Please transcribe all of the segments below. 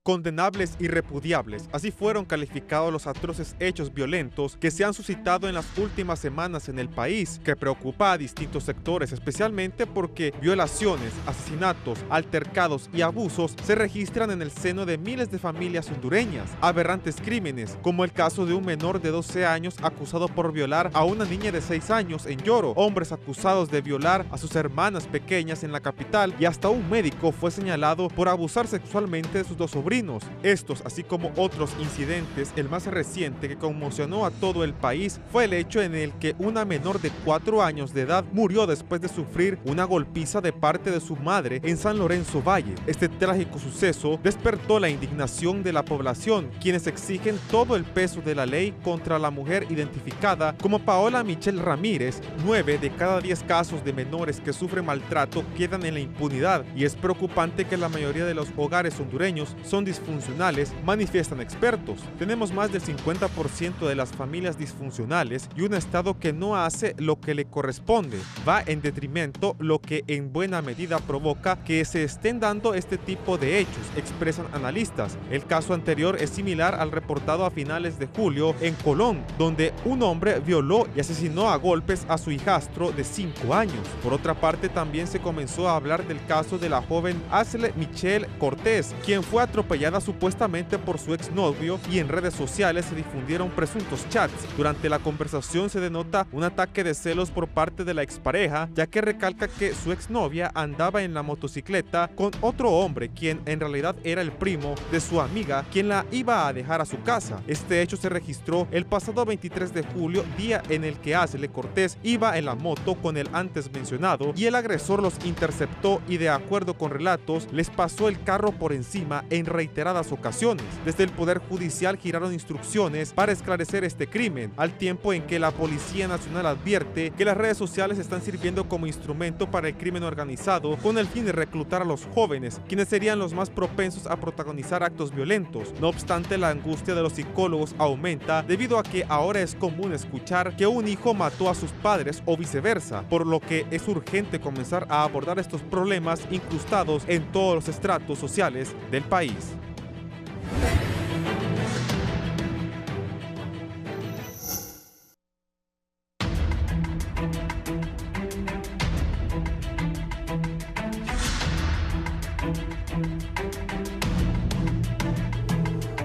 condenables y repudiables. Así fueron calificados los atroces hechos violentos que se han suscitado en las últimas semanas en el país, que preocupa a distintos sectores, especialmente porque violaciones, asesinatos, altercados y abusos se registran en el seno de miles de familias hondureñas. Aberrantes crímenes, como el caso de un menor de 12 años acusado por violar a una niña de 6 años en Yoro, hombres acusados de violar a sus hermanas pequeñas en la capital y hasta un médico fue señalado por abusar sexualmente de sus dos sobrinos. Estos, así como otros incidentes, el más reciente que conmocionó a todo el país fue el hecho en el que una menor de 4 años de edad murió después de sufrir una golpiza de parte de su madre en San Lorenzo Valle. Este trágico suceso despertó la indignación de la población, quienes exigen todo el peso de la ley contra la mujer identificada como Paola Michelle Ramírez. 9 de cada 10 casos de menores que sufren maltrato quedan en la impunidad y es preocupante que la mayoría de los hogares hondureños son disfuncionales, manifiestan expertos. Tenemos más del 50% de las familias disfuncionales y un Estado que no hace lo que le corresponde. Va en detrimento, lo que en buena medida provoca que se estén dando este tipo de hechos, expresan analistas. El caso anterior es similar al reportado a finales de julio en Colón, donde un hombre violó y asesinó a golpes a su hijastro de 5 años. Por otra parte, también se comenzó a hablar del caso de la joven Asle Michelle Cortés, quien fue atropellada supuestamente por su exnovio, y en redes sociales se difundieron presuntos chats. Durante la conversación se denota un ataque de celos por parte de la expareja, ya que recalca que su exnovia andaba en la motocicleta con otro hombre, quien en realidad era el primo de su amiga, quien la iba a dejar a su casa. Este hecho se registró el pasado 23 de julio, día en el que Asle Cortés iba en la moto con el antes mencionado y el agresor los interceptó y, de acuerdo con relatos, les pasó el carro por encima en reiteradas ocasiones. Desde el Poder Judicial giraron instrucciones para esclarecer este crimen, al tiempo en que la Policía Nacional advierte que las redes sociales están sirviendo como instrumento para el crimen organizado con el fin de reclutar a los jóvenes, quienes serían los más propensos a protagonizar actos violentos. No obstante, la angustia de los psicólogos aumenta debido a que ahora es común escuchar que un hijo mató a sus padres o viceversa, por lo que es urgente comenzar a abordar estos problemas incrustados en todos los estratos sociales del país.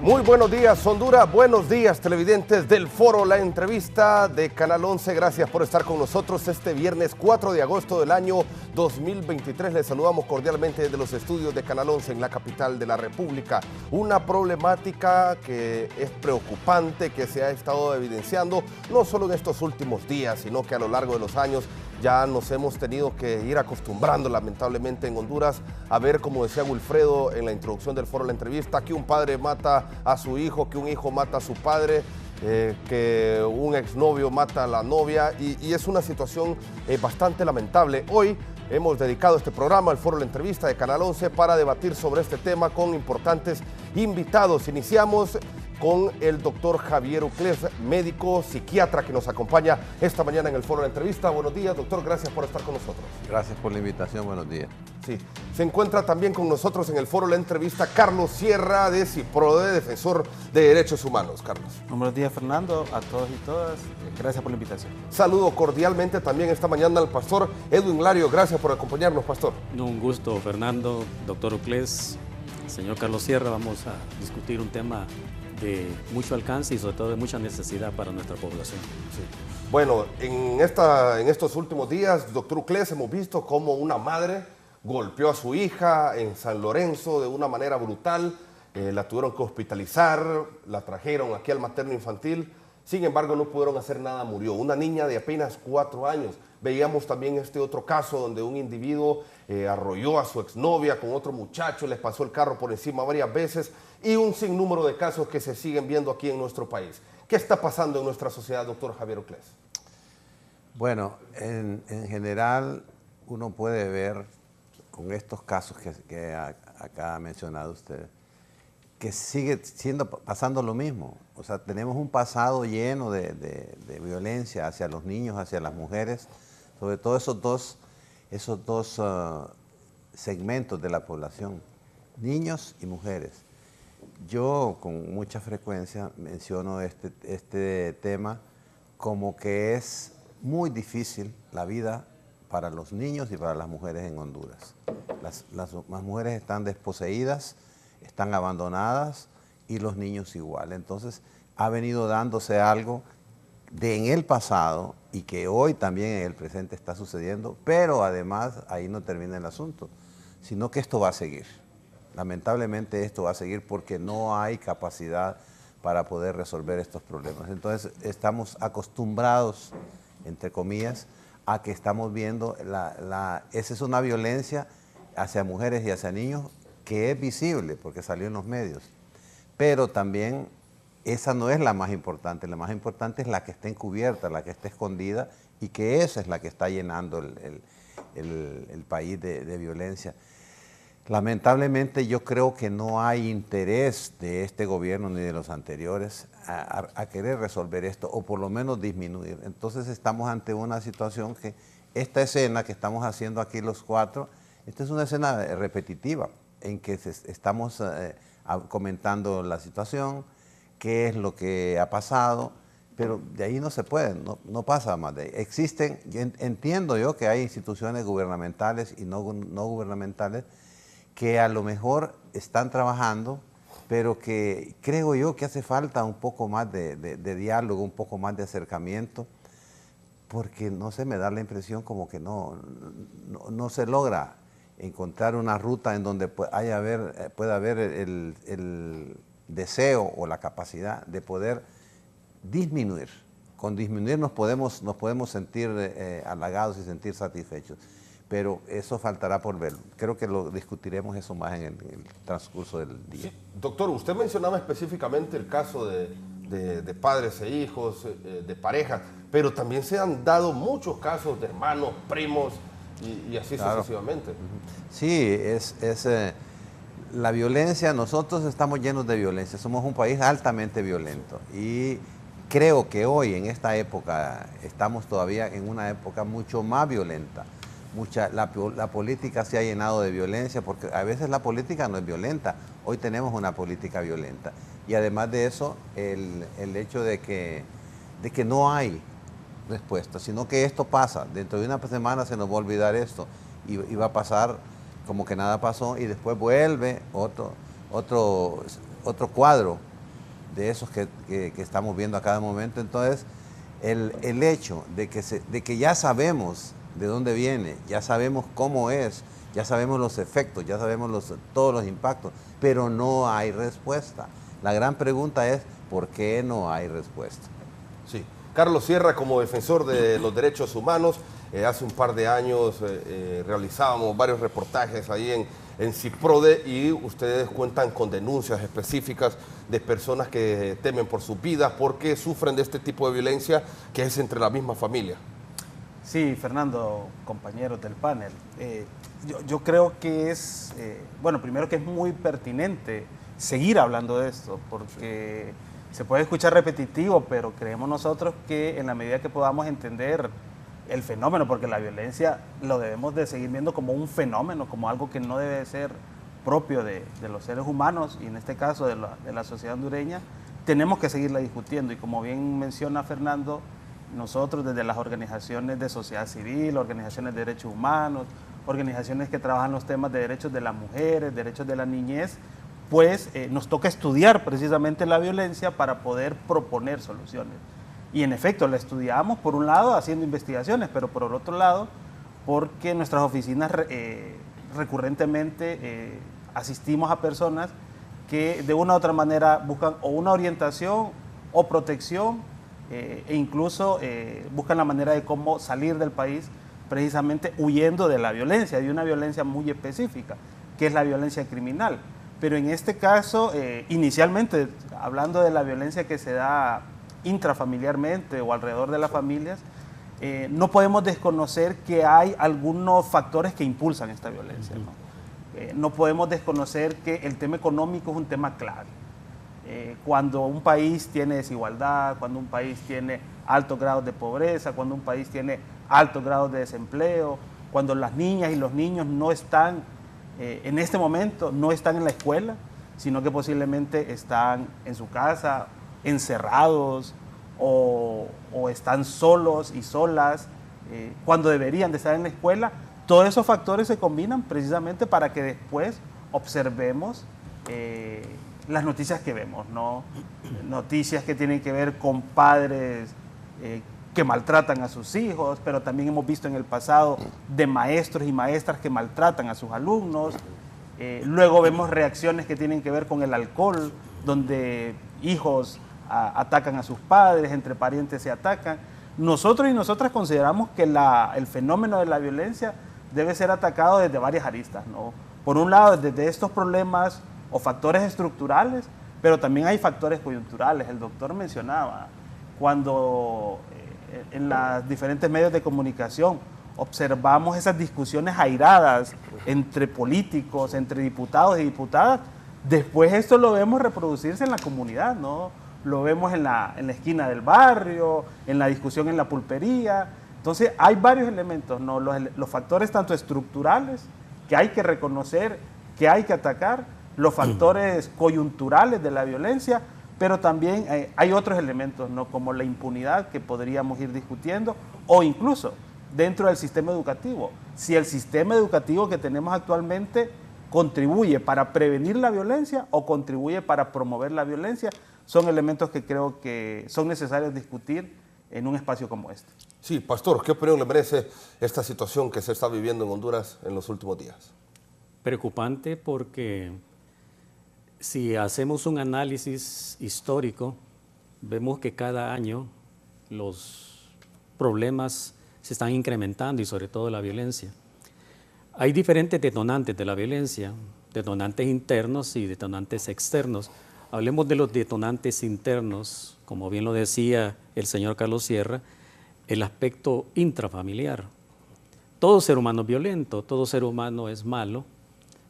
Muy buenos días, Honduras. Buenos días, televidentes del Foro La Entrevista de Canal 11. Gracias por estar con nosotros este viernes 4 de agosto del año 2023. Les saludamos cordialmente desde los estudios de Canal 11 en la capital de la República. Una problemática que es preocupante, que se ha estado evidenciando no solo en estos últimos días, sino que a lo largo de los años ya nos hemos tenido que ir acostumbrando, lamentablemente, en Honduras a ver, como decía Wilfredo en la introducción del Foro La Entrevista, que un padre mata a su hijo, que un hijo mata a su padre, que un exnovio mata a la novia, y es una situación bastante lamentable. Hoy hemos dedicado este programa al Foro La Entrevista de Canal 11 para debatir sobre este tema con importantes invitados. Iniciamos con el doctor Javier Uclés, médico psiquiatra, que nos acompaña esta mañana en el Foro La Entrevista. Buenos días, doctor, gracias por estar con nosotros. Gracias por la invitación, buenos días. Sí, se encuentra también con nosotros en el Foro La Entrevista Carlos Sierra, de CIPRODE, defensor de derechos humanos. Carlos. Buenos días, Fernando, a todos y todas. Gracias por la invitación. Saludo cordialmente también esta mañana al pastor Edwin Lario. Gracias por acompañarnos, pastor. Un gusto, Fernando, doctor Uclés, señor Carlos Sierra. Vamos a discutir un tema de mucho alcance y sobre todo de mucha necesidad para nuestra población. Sí. Bueno, en estos últimos días, doctor Uclés, hemos visto cómo una madre golpeó a su hija en San Lorenzo de una manera brutal. La tuvieron que hospitalizar, la trajeron aquí al materno infantil. Sin embargo, no pudieron hacer nada, murió. Una niña de apenas 4 años. Veíamos también este otro caso donde un individuo arrolló a su exnovia con otro muchacho, les pasó el carro por encima varias veces, y un sinnúmero de casos que se siguen viendo aquí en nuestro país. ¿Qué está pasando en nuestra sociedad, doctor Javier Uclés? Bueno, en general uno puede ver con estos casos que acá ha mencionado usted, que sigue pasando lo mismo. O sea, tenemos un pasado lleno de violencia hacia los niños, hacia las mujeres, sobre todo esos dos segmentos de la población, niños y mujeres. Yo con mucha frecuencia menciono este tema como que es muy difícil la vida para los niños y para las mujeres en Honduras. Las mujeres están desposeídas, están abandonadas y los niños igual. Entonces ha venido dándose algo en el pasado y que hoy también en el presente está sucediendo, pero además ahí no termina el asunto, sino que esto va a seguir. Lamentablemente esto va a seguir porque no hay capacidad para poder resolver estos problemas. Entonces estamos acostumbrados, entre comillas, a que estamos viendo, esa es una violencia hacia mujeres y hacia niños que es visible porque salió en los medios, pero también esa no es la más importante es la que está encubierta, la que está escondida y que esa es la que está llenando el país de violencia. Lamentablemente yo creo que no hay interés de este gobierno ni de los anteriores a querer resolver esto o por lo menos disminuir. Entonces estamos ante una situación que esta escena que estamos haciendo aquí los cuatro, esta es una escena repetitiva en que estamos comentando la situación, qué es lo que ha pasado, pero de ahí no se puede, no pasa más de ahí. Existen, entiendo yo que hay instituciones gubernamentales y no gubernamentales que a lo mejor están trabajando, pero que creo yo que hace falta un poco más de diálogo, un poco más de acercamiento, porque no sé, me da la impresión como que no se logra encontrar una ruta en donde pueda haber el deseo o la capacidad de poder disminuir. Con disminuir nos podemos sentir halagados y sentir satisfechos, pero eso faltará por ver. Creo que lo discutiremos eso más en el transcurso del día. Sí, doctor, usted mencionaba específicamente el caso de padres e hijos, de parejas, pero también se han dado muchos casos de hermanos, primos y así claro. Sucesivamente. Sí, la violencia, nosotros estamos llenos de violencia, somos un país altamente violento y creo que hoy en esta época estamos todavía en una época mucho más violenta. La política se ha llenado de violencia porque a veces la política no es violenta, hoy tenemos una política violenta y además de eso el hecho de que no hay respuesta, sino que esto pasa, dentro de una semana se nos va a olvidar esto y va a pasar como que nada pasó y después vuelve otro cuadro de esos que estamos viendo a cada momento. Entonces el hecho de que ya sabemos de dónde viene, ya sabemos cómo es, ya sabemos los efectos, ya sabemos todos los impactos, pero no hay respuesta. La gran pregunta es, ¿por qué no hay respuesta? Sí. Carlos Sierra, como defensor de los derechos humanos, hace un par de años realizábamos varios reportajes ahí en CIPRODE y ustedes cuentan con denuncias específicas de personas que temen por sus vidas porque sufren de este tipo de violencia que es entre la misma familia. Sí, Fernando, compañeros del panel, yo creo que es, bueno, primero que es muy pertinente seguir hablando de esto, porque se puede escuchar repetitivo, pero creemos nosotros que en la medida que podamos entender el fenómeno, porque la violencia lo debemos de seguir viendo como un fenómeno, como algo que no debe ser propio de los seres humanos, y en este caso de la sociedad hondureña, tenemos que seguirla discutiendo, y como bien menciona Fernando, nosotros desde las organizaciones de sociedad civil, organizaciones de derechos humanos, organizaciones que trabajan los temas de derechos de las mujeres, derechos de la niñez, pues nos toca estudiar precisamente la violencia para poder proponer soluciones. Y en efecto, la estudiamos por un lado haciendo investigaciones, pero por el otro lado porque nuestras oficinas recurrentemente asistimos a personas que de una u otra manera buscan o una orientación o protección e incluso buscan la manera de cómo salir del país precisamente huyendo de la violencia, de una violencia muy específica, que es la violencia criminal. Pero en este caso, inicialmente, hablando de la violencia que se da intrafamiliarmente o alrededor de las familias, no podemos desconocer que hay algunos factores que impulsan esta violencia, ¿no? No podemos desconocer que el tema económico es un tema clave. Cuando un país tiene desigualdad, cuando un país tiene altos grados de pobreza, cuando un país tiene altos grados de desempleo, cuando las niñas y los niños no están, en este momento, no están en la escuela, sino que posiblemente están en su casa, encerrados, o están solos y solas cuando deberían de estar en la escuela. Todos esos factores se combinan precisamente para que después observemos las noticias que vemos, ¿no? Noticias que tienen que ver con padres que maltratan a sus hijos, pero también hemos visto en el pasado de maestros y maestras que maltratan a sus alumnos. Luego vemos reacciones que tienen que ver con el alcohol, donde hijos atacan a sus padres, entre parientes se atacan. Nosotros y nosotras consideramos que el fenómeno de la violencia debe ser atacado desde varias aristas, ¿no? Por un lado, desde estos problemas o factores estructurales, pero también hay factores coyunturales. El doctor mencionaba, cuando en los diferentes medios de comunicación observamos esas discusiones airadas entre políticos, entre diputados y diputadas, después esto lo vemos reproducirse en la comunidad, ¿no? Lo vemos en la esquina del barrio, en la discusión en la pulpería. Entonces hay varios elementos, ¿no? Los factores tanto estructurales, que hay que reconocer, que hay que atacar, los factores coyunturales de la violencia, pero también hay otros elementos, ¿no? Como la impunidad, que podríamos ir discutiendo, o incluso dentro del sistema educativo. Si el sistema educativo que tenemos actualmente contribuye para prevenir la violencia o contribuye para promover la violencia, son elementos que creo que son necesarios discutir en un espacio como este. Sí, pastor, ¿qué opinión le merece esta situación que se está viviendo en Honduras en los últimos días? Preocupante, porque si hacemos un análisis histórico, vemos que cada año los problemas se están incrementando, y sobre todo la violencia. Hay diferentes detonantes de la violencia, detonantes internos y detonantes externos. Hablemos de los detonantes internos, como bien lo decía el señor Carlos Sierra, el aspecto intrafamiliar. Todo ser humano es violento, todo ser humano es malo,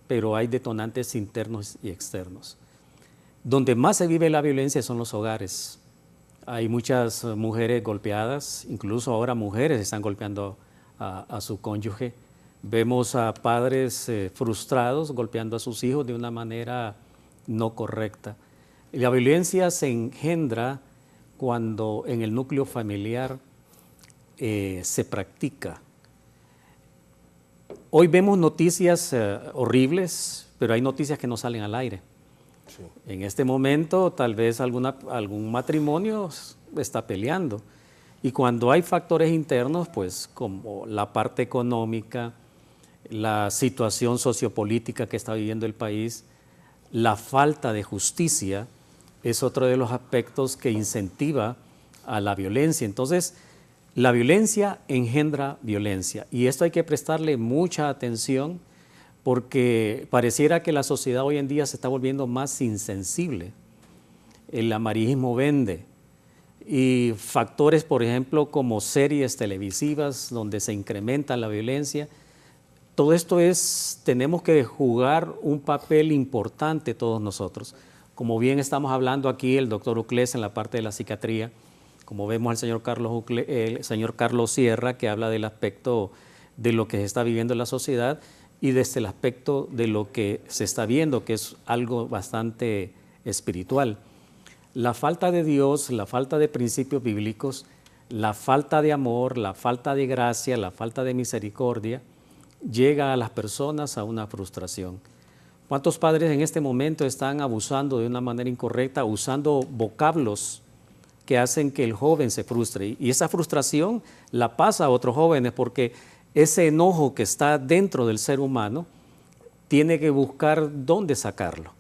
pero hay detonantes internos y externos. Donde más se vive la violencia son los hogares. Hay muchas mujeres golpeadas, incluso ahora mujeres están golpeando a su cónyuge. Vemos a padres frustrados golpeando a sus hijos de una manera no correcta. La violencia se engendra cuando en el núcleo familiar se practica. Hoy vemos noticias horribles, pero hay noticias que no salen al aire. Sí. En este momento tal vez algún matrimonio está peleando, y cuando hay factores internos, pues como la parte económica, la situación sociopolítica que está viviendo el país, la falta de justicia es otro de los aspectos que incentiva a la violencia. Entonces, la violencia engendra violencia, y esto hay que prestarle mucha atención, porque pareciera que la sociedad hoy en día se está volviendo más insensible. El amarillismo vende, y factores, por ejemplo, como series televisivas donde se incrementa la violencia. Todo esto tenemos que jugar un papel importante todos nosotros. Como bien estamos hablando aquí, el doctor Uclés en la parte de la psiquiatría, como vemos al el señor Carlos Sierra, que habla del aspecto de lo que se está viviendo en la sociedad, y desde el aspecto de lo que se está viendo, que es algo bastante espiritual. La falta de Dios, la falta de principios bíblicos, la falta de amor, la falta de gracia, la falta de misericordia, llega a las personas a una frustración. ¿Cuántos padres en este momento están abusando de una manera incorrecta, usando vocablos que hacen que el joven se frustre? Y esa frustración la pasa a otros jóvenes, porque ese enojo que está dentro del ser humano tiene que buscar dónde sacarlo.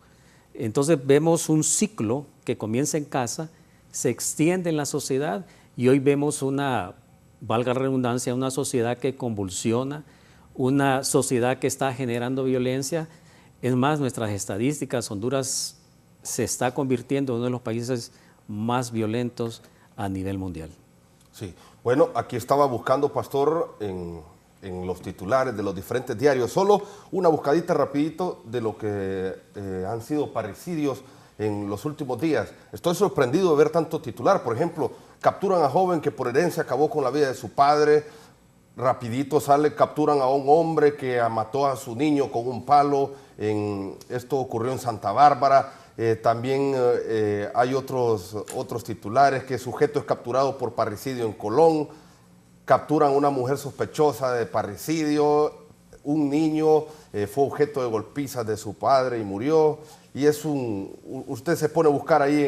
Entonces vemos un ciclo que comienza en casa, se extiende en la sociedad, y hoy vemos valga la redundancia, una sociedad que convulsiona, una sociedad que está generando violencia. Es más, nuestras estadísticas, Honduras se está convirtiendo en uno de los países más violentos a nivel mundial. Sí, bueno, aquí estaba buscando, pastor, en los titulares de los diferentes diarios, solo una buscadita rapidito de lo que han sido parricidios en los últimos días. Estoy sorprendido de ver tanto titular. Por ejemplo, capturan a joven que por herencia acabó con la vida de su padre. rapidito capturan a un hombre que mató a su niño con un palo. Esto ocurrió en Santa Bárbara. También hay otros titulares, que sujeto es capturado por parricidio en Colón. Capturan a una mujer sospechosa de parricidio. Un niño fue objeto de golpizas de su padre y murió. Y usted se pone a buscar ahí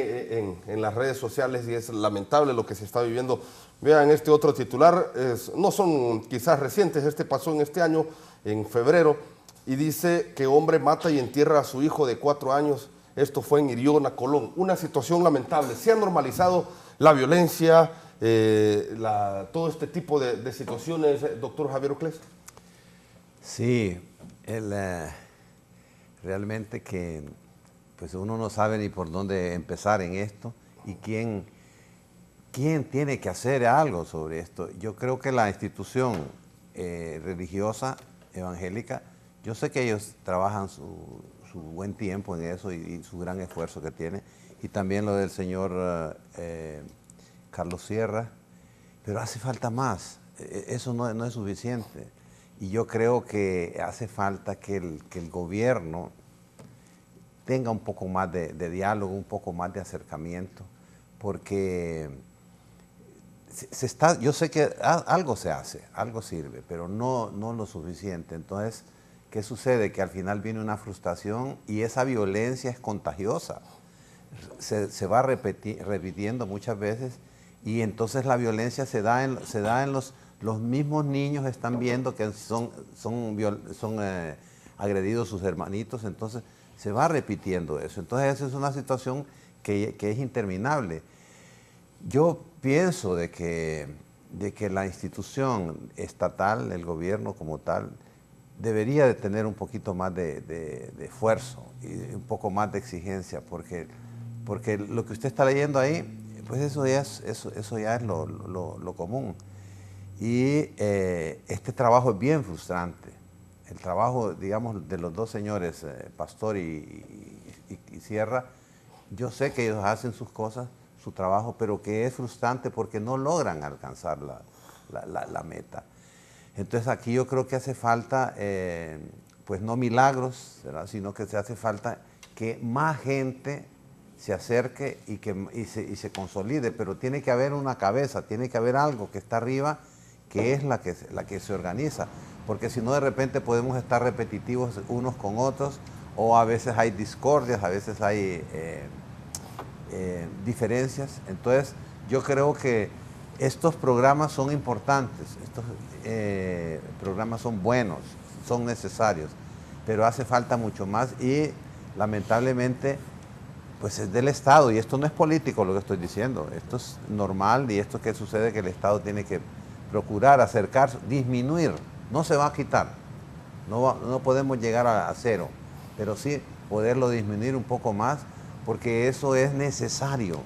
en las redes sociales y es lamentable lo que se está viviendo. Vean este otro titular, no son quizás recientes, este pasó en este año, en febrero, y dice que hombre mata y entierra a su hijo de 4 años. Esto fue en Iriona, Colón. Una situación lamentable. Se ha normalizado la violencia, todo este tipo de situaciones, doctor Javier Oclés. Sí, realmente que pues uno no sabe ni por dónde empezar en esto y quién tiene que hacer algo sobre esto. Yo creo que la institución religiosa evangélica, yo sé que ellos trabajan su buen tiempo en eso y su gran esfuerzo que tiene, y también lo del señor Carlos Sierra, pero hace falta más. Eso no es suficiente. Y yo creo que hace falta que el gobierno tenga un poco más de diálogo, un poco más de acercamiento, porque yo sé que algo se hace, algo sirve, pero no lo suficiente. Entonces, ¿qué sucede? Que al final viene una frustración y esa violencia es contagiosa. Se va repitiendo muchas veces y entonces la violencia se da en los mismos niños están viendo que son agredidos sus hermanitos, entonces se va repitiendo eso. Entonces esa es una situación que es interminable. Yo pienso de que la institución estatal, el gobierno como tal, debería de tener un poquito más de esfuerzo y un poco más de exigencia, porque lo que usted está leyendo ahí, pues eso ya es lo común. Y este trabajo es bien frustrante. El trabajo, digamos, de los dos señores, Pastor y Sierra, yo sé que ellos hacen sus cosas, su trabajo, pero que es frustrante porque no logran alcanzar la meta. Entonces aquí yo creo que hace falta, pues no milagros, ¿verdad?, sino que se hace falta que más gente se acerque y se consolide, pero tiene que haber una cabeza, tiene que haber algo que está arriba, que es la que se organiza, porque si no de repente podemos estar repetitivos unos con otros, o a veces hay discordias, a veces hay diferencias. Entonces yo creo que estos programas son importantes, estos programas son buenos, son necesarios, pero hace falta mucho más y lamentablemente pues es del Estado, y esto no es político lo que estoy diciendo, esto es normal y esto que sucede que el Estado tiene que procurar acercarse, disminuir, no se va a quitar, no podemos llegar a cero, pero sí poderlo disminuir un poco más, porque eso es necesario.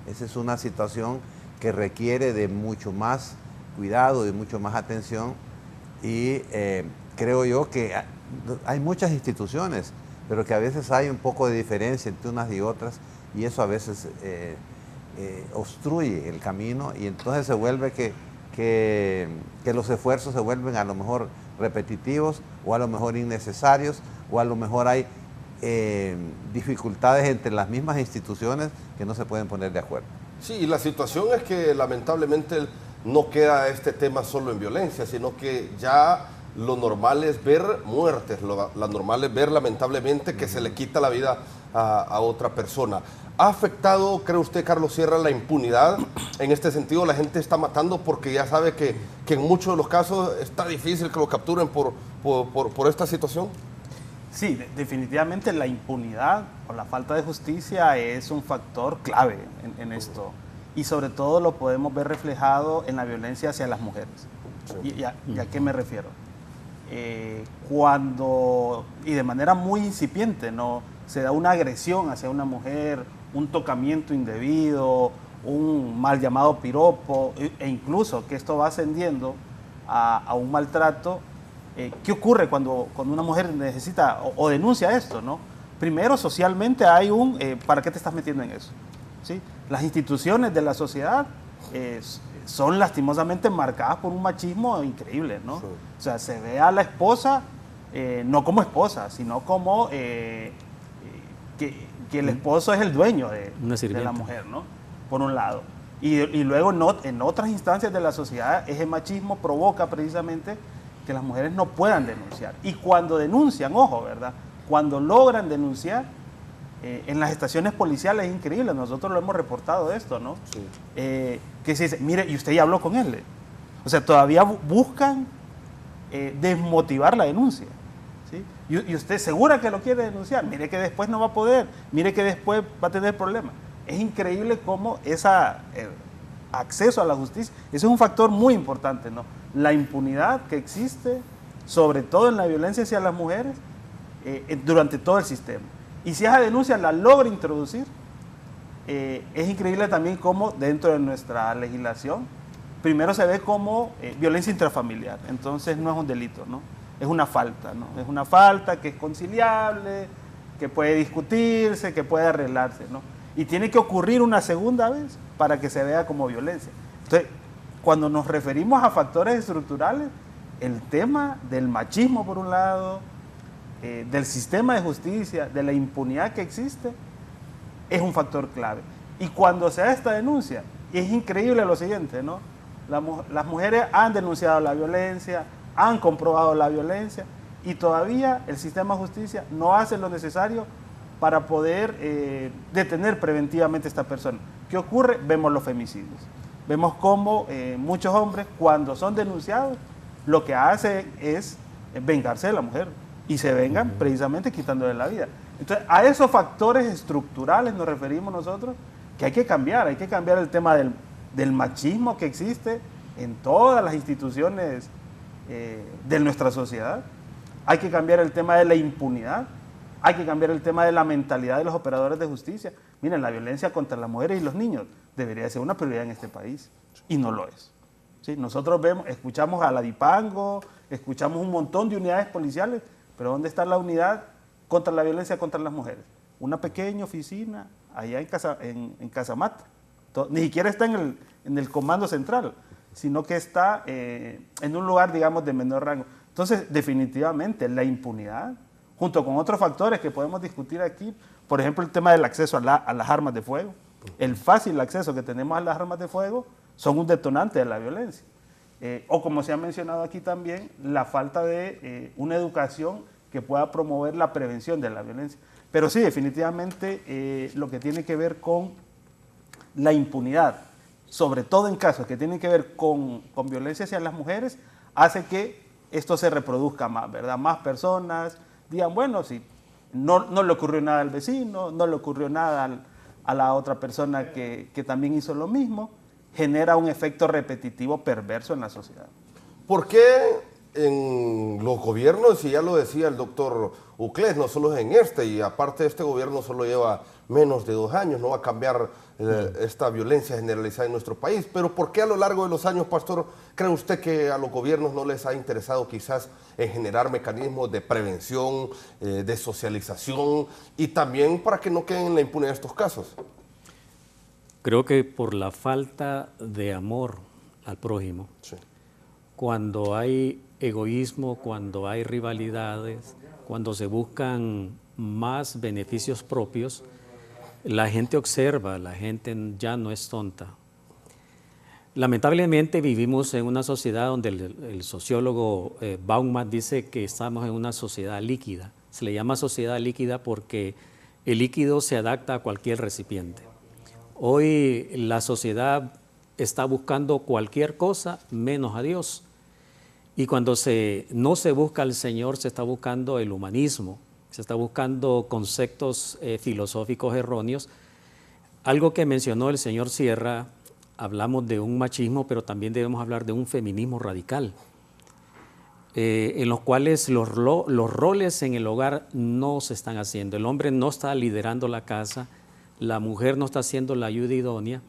Esa es una situación que requiere de mucho más cuidado, de mucho más atención, y creo yo que hay muchas instituciones, pero que a veces hay un poco de diferencia entre unas y otras, y eso a veces obstruye el camino, y entonces se vuelve que los esfuerzos se vuelven a lo mejor repetitivos, o a lo mejor innecesarios, o a lo mejor hay dificultades entre las mismas instituciones que no se pueden poner de acuerdo. Sí, y la situación es que lamentablemente no queda este tema solo en violencia, sino que ya lo normal es ver muertes, lo normal es ver lamentablemente que se le quita la vida a otra persona. ¿Ha afectado, cree usted, Carlos Sierra, la impunidad? En este sentido, la gente está matando porque ya sabe que en muchos de los casos está difícil que lo capturen por esta situación. Sí, definitivamente la impunidad o la falta de justicia es un factor clave en esto. Y sobre todo lo podemos ver reflejado en la violencia hacia las mujeres. Sí. ¿Y a qué me refiero? Cuando, y de manera muy incipiente, ¿no?, se da una agresión hacia una mujer, un tocamiento indebido, un mal llamado piropo, e incluso que esto va ascendiendo a un maltrato. ¿Qué ocurre cuando una mujer necesita o denuncia esto, ¿no? Primero, socialmente hay ¿para qué te estás metiendo en eso? ¿Sí? Las instituciones de la sociedad son lastimosamente marcadas por un machismo increíble, ¿no? Sí. O sea, se ve a la esposa no como esposa, sino como que el esposo es el dueño de la mujer, ¿no? Por un lado. Y luego en otras instancias de la sociedad ese machismo provoca precisamente que las mujeres no puedan denunciar. Y cuando denuncian, ojo, ¿verdad? Cuando logran denunciar, en las estaciones policiales es increíble, nosotros lo hemos reportado esto, ¿no? Sí. Que se dice, mire, y usted ya habló con él. O sea, todavía buscan desmotivar la denuncia. ¿Sí? Y usted segura que lo quiere denunciar, mire que después no va a poder, mire que después va a tener problemas. Es increíble cómo ese acceso a la justicia, ese es un factor muy importante, ¿no? La impunidad que existe, sobre todo en la violencia hacia las mujeres, durante todo el sistema. Y si esa denuncia la logra introducir, es increíble también cómo dentro de nuestra legislación, primero se ve como violencia intrafamiliar, entonces no es un delito, ¿no? Es una falta, ¿no? Es una falta que es conciliable, que puede discutirse, que puede arreglarse, ¿no? Y tiene que ocurrir una segunda vez para que se vea como violencia. Entonces, cuando nos referimos a factores estructurales, el tema del machismo por un lado, del sistema de justicia, de la impunidad que existe, es un factor clave. Y cuando se da esta denuncia, es increíble lo siguiente, ¿no? Las mujeres han denunciado la violencia, han comprobado la violencia y todavía el sistema de justicia no hace lo necesario para poder detener preventivamente a esta persona. ¿Qué ocurre? Vemos los femicidios. Vemos cómo muchos hombres, cuando son denunciados, lo que hacen es vengarse de la mujer y se vengan precisamente quitándole la vida. Entonces, a esos factores estructurales nos referimos nosotros que hay que cambiar el tema del machismo que existe en todas las instituciones de nuestra sociedad. Hay que cambiar el tema de la impunidad, hay que cambiar el tema de la mentalidad de los operadores de justicia. Miren, la violencia contra las mujeres y los niños debería ser una prioridad en este país y no lo es. ¿Sí? Nosotros escuchamos a la DIPANGO, escuchamos un montón de unidades policiales, pero ¿dónde está la unidad contra la violencia contra las mujeres? Una pequeña oficina allá en Casamata. Ni siquiera está en el comando central, sino que está en un lugar, digamos, de menor rango. Entonces, definitivamente, la impunidad, junto con otros factores que podemos discutir aquí, por ejemplo, el tema del acceso a las armas de fuego, el fácil acceso que tenemos a las armas de fuego, son un detonante de la violencia. O como se ha mencionado aquí también, la falta de una educación que pueda promover la prevención de la violencia. Pero sí, definitivamente, lo que tiene que ver con la impunidad, sobre todo en casos que tienen que ver con violencia hacia las mujeres, hace que esto se reproduzca más, ¿verdad? Más personas digan, bueno, si no le ocurrió nada al vecino, no le ocurrió nada a la otra persona que también hizo lo mismo, genera un efecto repetitivo perverso en la sociedad. ¿Por qué en los gobiernos, y ya lo decía el doctor Uclés, no solo es en y aparte este gobierno solo lleva menos de 2 años, no va a cambiar esta violencia generalizada en nuestro país, pero ¿por qué a lo largo de los años, pastor, cree usted que a los gobiernos no les ha interesado quizás en generar mecanismos de prevención, de socialización y también para que no queden en la impunidad estos casos? Creo que por la falta de amor al prójimo, sí. Cuando hay egoísmo, cuando hay rivalidades, cuando se buscan más beneficios propios, la gente observa, la gente ya no es tonta. Lamentablemente vivimos en una sociedad donde el sociólogo Bauman dice que estamos en una sociedad líquida. Se le llama sociedad líquida porque el líquido se adapta a cualquier recipiente. Hoy la sociedad está buscando cualquier cosa menos a Dios. Y cuando no se busca al Señor, se está buscando el humanismo, se está buscando conceptos filosóficos erróneos. Algo que mencionó el señor Sierra, hablamos de un machismo, pero también debemos hablar de un feminismo radical, en los cuales los roles en el hogar no se están haciendo. El hombre no está liderando la casa, la mujer no está haciendo la ayuda idónea.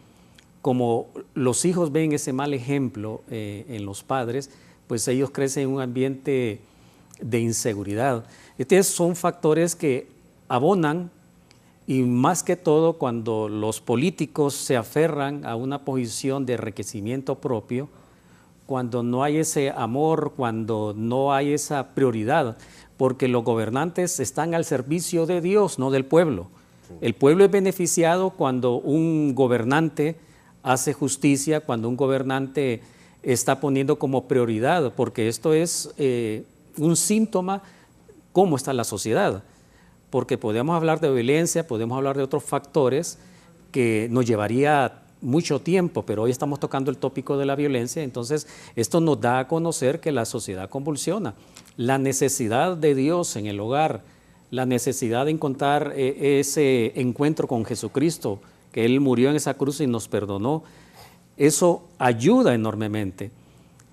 Como los hijos ven ese mal ejemplo en los padres, pues ellos crecen en un ambiente de inseguridad. Estos son factores que abonan Y más que todo cuando los políticos se aferran a una posición de enriquecimiento propio, cuando no hay ese amor, cuando no hay esa prioridad, porque los gobernantes están al servicio de Dios, no del pueblo. El pueblo es beneficiado cuando un gobernante hace justicia, cuando un gobernante está poniendo como prioridad, porque esto es un síntoma cómo está la sociedad. Porque podemos hablar de violencia, podemos hablar de otros factores que nos llevaría mucho tiempo, pero hoy estamos tocando el tópico de la violencia, entonces esto nos da a conocer que la sociedad convulsiona. La necesidad de Dios en el hogar, la necesidad de encontrar ese encuentro con Jesucristo, que Él murió en esa cruz y nos perdonó, eso ayuda enormemente,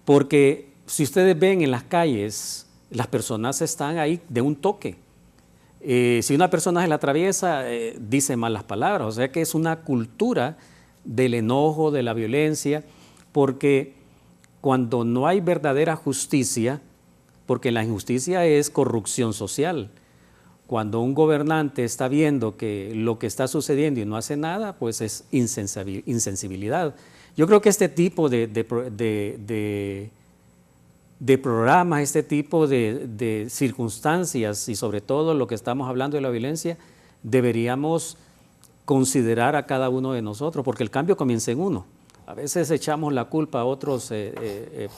porque si ustedes ven en las calles, las personas están ahí de un toque. Si una persona se la atraviesa, dice malas palabras, o sea que es una cultura del enojo, de la violencia, porque cuando no hay verdadera justicia, porque la injusticia es corrupción social, cuando un gobernante está viendo que lo que está sucediendo y no hace nada, pues es insensibilidad. Yo creo que este tipo de programas, este tipo de circunstancias y sobre todo lo que estamos hablando de la violencia, deberíamos considerar a cada uno de nosotros, porque el cambio comienza en uno. A veces echamos la culpa a otras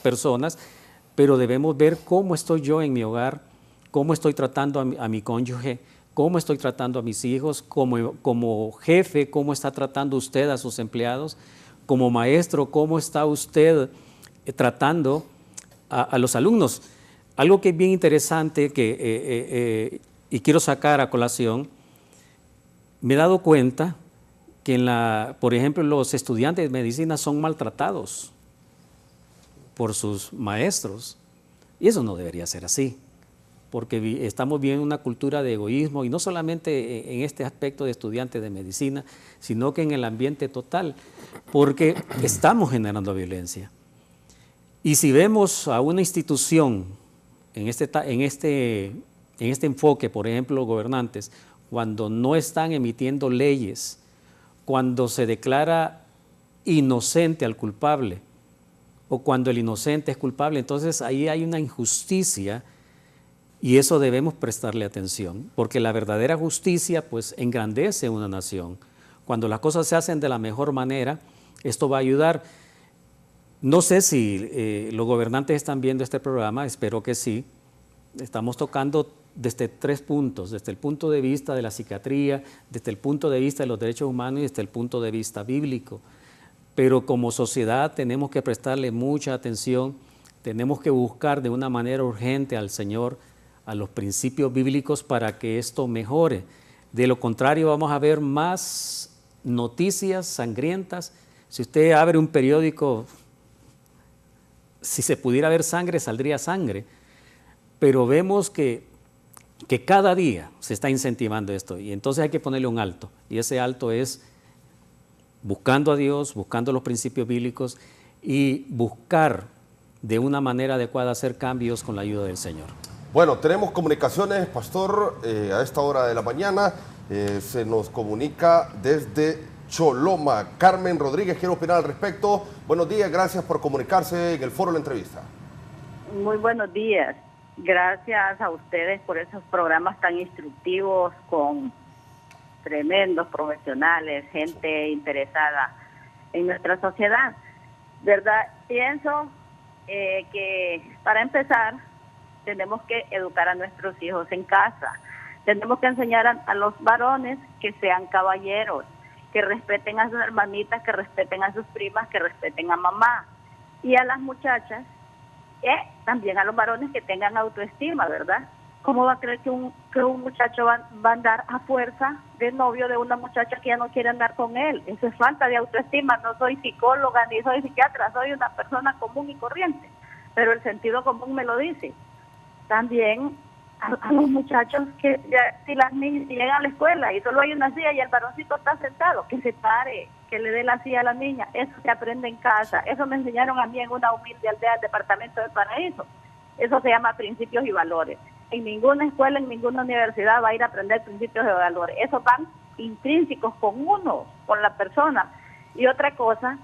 personas, pero debemos ver cómo estoy yo en mi hogar, cómo estoy tratando a mi cónyuge, cómo estoy tratando a mis hijos, como jefe, cómo está tratando usted a sus empleados, como maestro, cómo está usted tratando a los alumnos. Algo que es bien interesante y quiero sacar a colación, me he dado cuenta que por ejemplo, los estudiantes de medicina son maltratados por sus maestros, y eso no debería ser así, porque estamos viviendo una cultura de egoísmo, y no solamente en este aspecto de estudiantes de medicina, sino que en el ambiente total, porque estamos generando violencia. Y si vemos a una institución en este enfoque, por ejemplo, los gobernantes, cuando no están emitiendo leyes, cuando se declara inocente al culpable, o cuando el inocente es culpable, entonces ahí hay una injusticia, y eso debemos prestarle atención, porque la verdadera justicia pues engrandece una nación. Cuando las cosas se hacen de la mejor manera, esto va a ayudar. No sé si los gobernantes están viendo este programa, espero que sí. Estamos tocando desde 3 puntos, desde el punto de vista de la psiquiatría, desde el punto de vista de los derechos humanos y desde el punto de vista bíblico. Pero como sociedad tenemos que prestarle mucha atención, tenemos que buscar de una manera urgente al Señor, a los principios bíblicos para que esto mejore. De lo contrario vamos a ver más noticias sangrientas. Si usted abre un periódico, si se pudiera ver sangre, saldría sangre. Pero vemos que cada día se está incentivando esto, y entonces hay que ponerle un alto, y ese alto es buscando a Dios, buscando los principios bíblicos y buscar de una manera adecuada hacer cambios con la ayuda del Señor. Bueno, tenemos comunicaciones, pastor, a esta hora de la mañana. Se nos comunica desde Choloma. Carmen Rodríguez quiere opinar al respecto. Buenos días, gracias por comunicarse en el foro de la entrevista. Muy buenos días. Gracias a ustedes por esos programas tan instructivos con tremendos profesionales, gente interesada en nuestra sociedad. ¿Verdad? Pienso que para empezar tenemos que educar a nuestros hijos en casa. Tenemos que enseñar a los varones que sean caballeros, que respeten a sus hermanitas, que respeten a sus primas, que respeten a mamá. Y a las muchachas, también a los varones que tengan autoestima, ¿verdad? ¿Cómo va a creer que un muchacho va a andar a fuerza de novio de una muchacha que ya no quiere andar con él? Eso es falta de autoestima. No soy psicóloga ni soy psiquiatra, soy una persona común y corriente, pero el sentido común me lo dice. También a los muchachos que si las niñas llegan a la escuela y solo hay una silla y el varoncito está sentado, que se pare, que le dé la silla a la niña. Eso se aprende en casa. Eso me enseñaron a mí en una humilde aldea del departamento del Paraíso. Eso se llama principios y valores. En ninguna escuela, en ninguna universidad va a ir a aprender principios y valores. Eso van intrínsecos con uno, con la persona. Y otra cosa,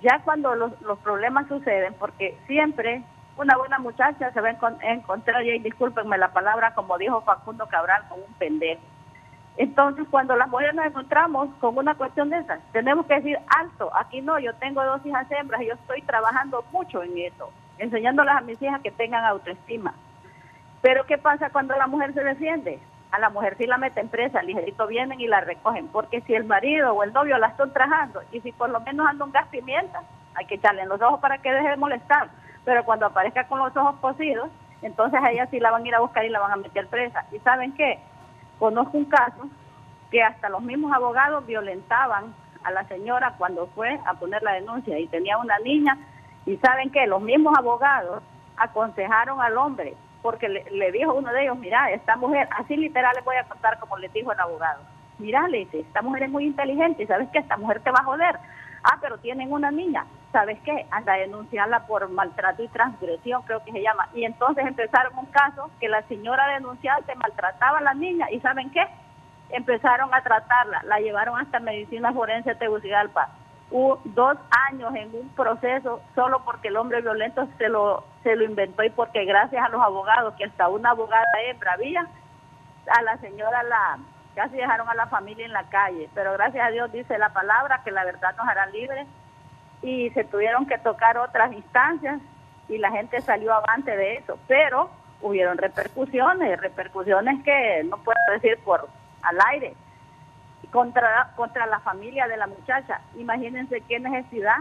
ya cuando los problemas suceden, porque siempre una buena muchacha se va a encontrar, y discúlpenme la palabra, como dijo Facundo Cabral, con un pendejo. Entonces, cuando las mujeres nos encontramos con una cuestión de esas, tenemos que decir, alto, aquí no, yo tengo 2 hijas hembras y yo estoy trabajando mucho en eso, enseñándoles a mis hijas que tengan autoestima. Pero ¿qué pasa cuando la mujer se defiende? A la mujer sí la meten presa, ligerito vienen y la recogen, porque si el marido o el novio la está ultrajando, y si por lo menos anda un gas pimienta, hay que echarle en los ojos para que deje de molestar, pero cuando aparezca con los ojos cosidos, entonces a ella sí la van a ir a buscar y la van a meter presa. ¿Y saben qué? Conozco un caso que hasta los mismos abogados violentaban a la señora cuando fue a poner la denuncia y tenía una niña, y ¿saben qué? Los mismos abogados aconsejaron al hombre, porque le dijo uno de ellos, mira, esta mujer, así literal les voy a contar como les dijo el abogado, mira, le dice, esta mujer es muy inteligente y ¿sabes qué? Esta mujer te va a joder. Ah, pero tienen una niña, ¿sabes qué? Anda a denunciarla por maltrato y transgresión, creo que se llama. Y entonces empezaron un caso que la señora denunciante maltrataba a la niña y ¿saben qué? Empezaron a tratarla, la llevaron hasta medicina forense Tegucigalpa. Hubo 2 años en un proceso solo porque el hombre violento se lo inventó y porque gracias a los abogados, que hasta una abogada hembra había, a la señora casi dejaron a la familia en la calle, pero gracias a Dios dice la palabra que la verdad nos hará libres, y se tuvieron que tocar otras instancias y la gente salió avante de eso, pero hubieron repercusiones que no puedo decir por al aire, contra la familia de la muchacha. Imagínense qué necesidad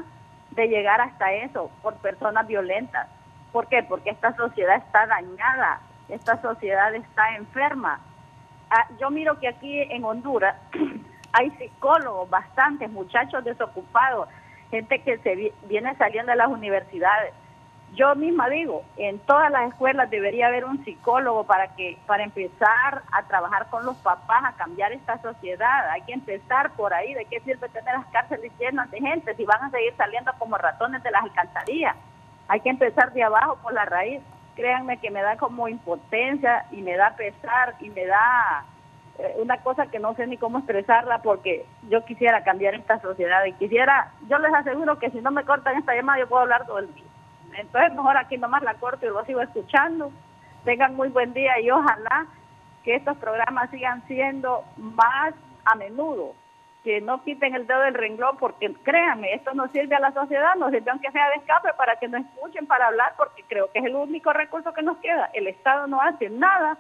de llegar hasta eso por personas violentas. ¿Por qué? Porque esta sociedad está dañada, esta sociedad está enferma. Yo miro que aquí en Honduras hay psicólogos, bastantes muchachos desocupados, gente que viene saliendo de las universidades. Yo misma digo, en todas las escuelas debería haber un psicólogo para empezar a trabajar con los papás, a cambiar esta sociedad. Hay que empezar por ahí. ¿De qué sirve tener las cárceles llenas de gente si van a seguir saliendo como ratones de las alcantarillas? Hay que empezar de abajo por la raíz. Créanme que me da como impotencia y me da pesar y me da una cosa que no sé ni cómo expresarla, porque yo quisiera cambiar esta sociedad y yo les aseguro que si no me cortan esta llamada yo puedo hablar todo el día. Entonces mejor aquí nomás la corto y lo sigo escuchando. Tengan muy buen día y ojalá que estos programas sigan siendo más a menudo, que no quiten el dedo del renglón, porque créanme, esto no sirve a la sociedad, nos sirve aunque sea de escape para que nos escuchen, para hablar, porque creo que es el único recurso que nos queda. El Estado no hace nada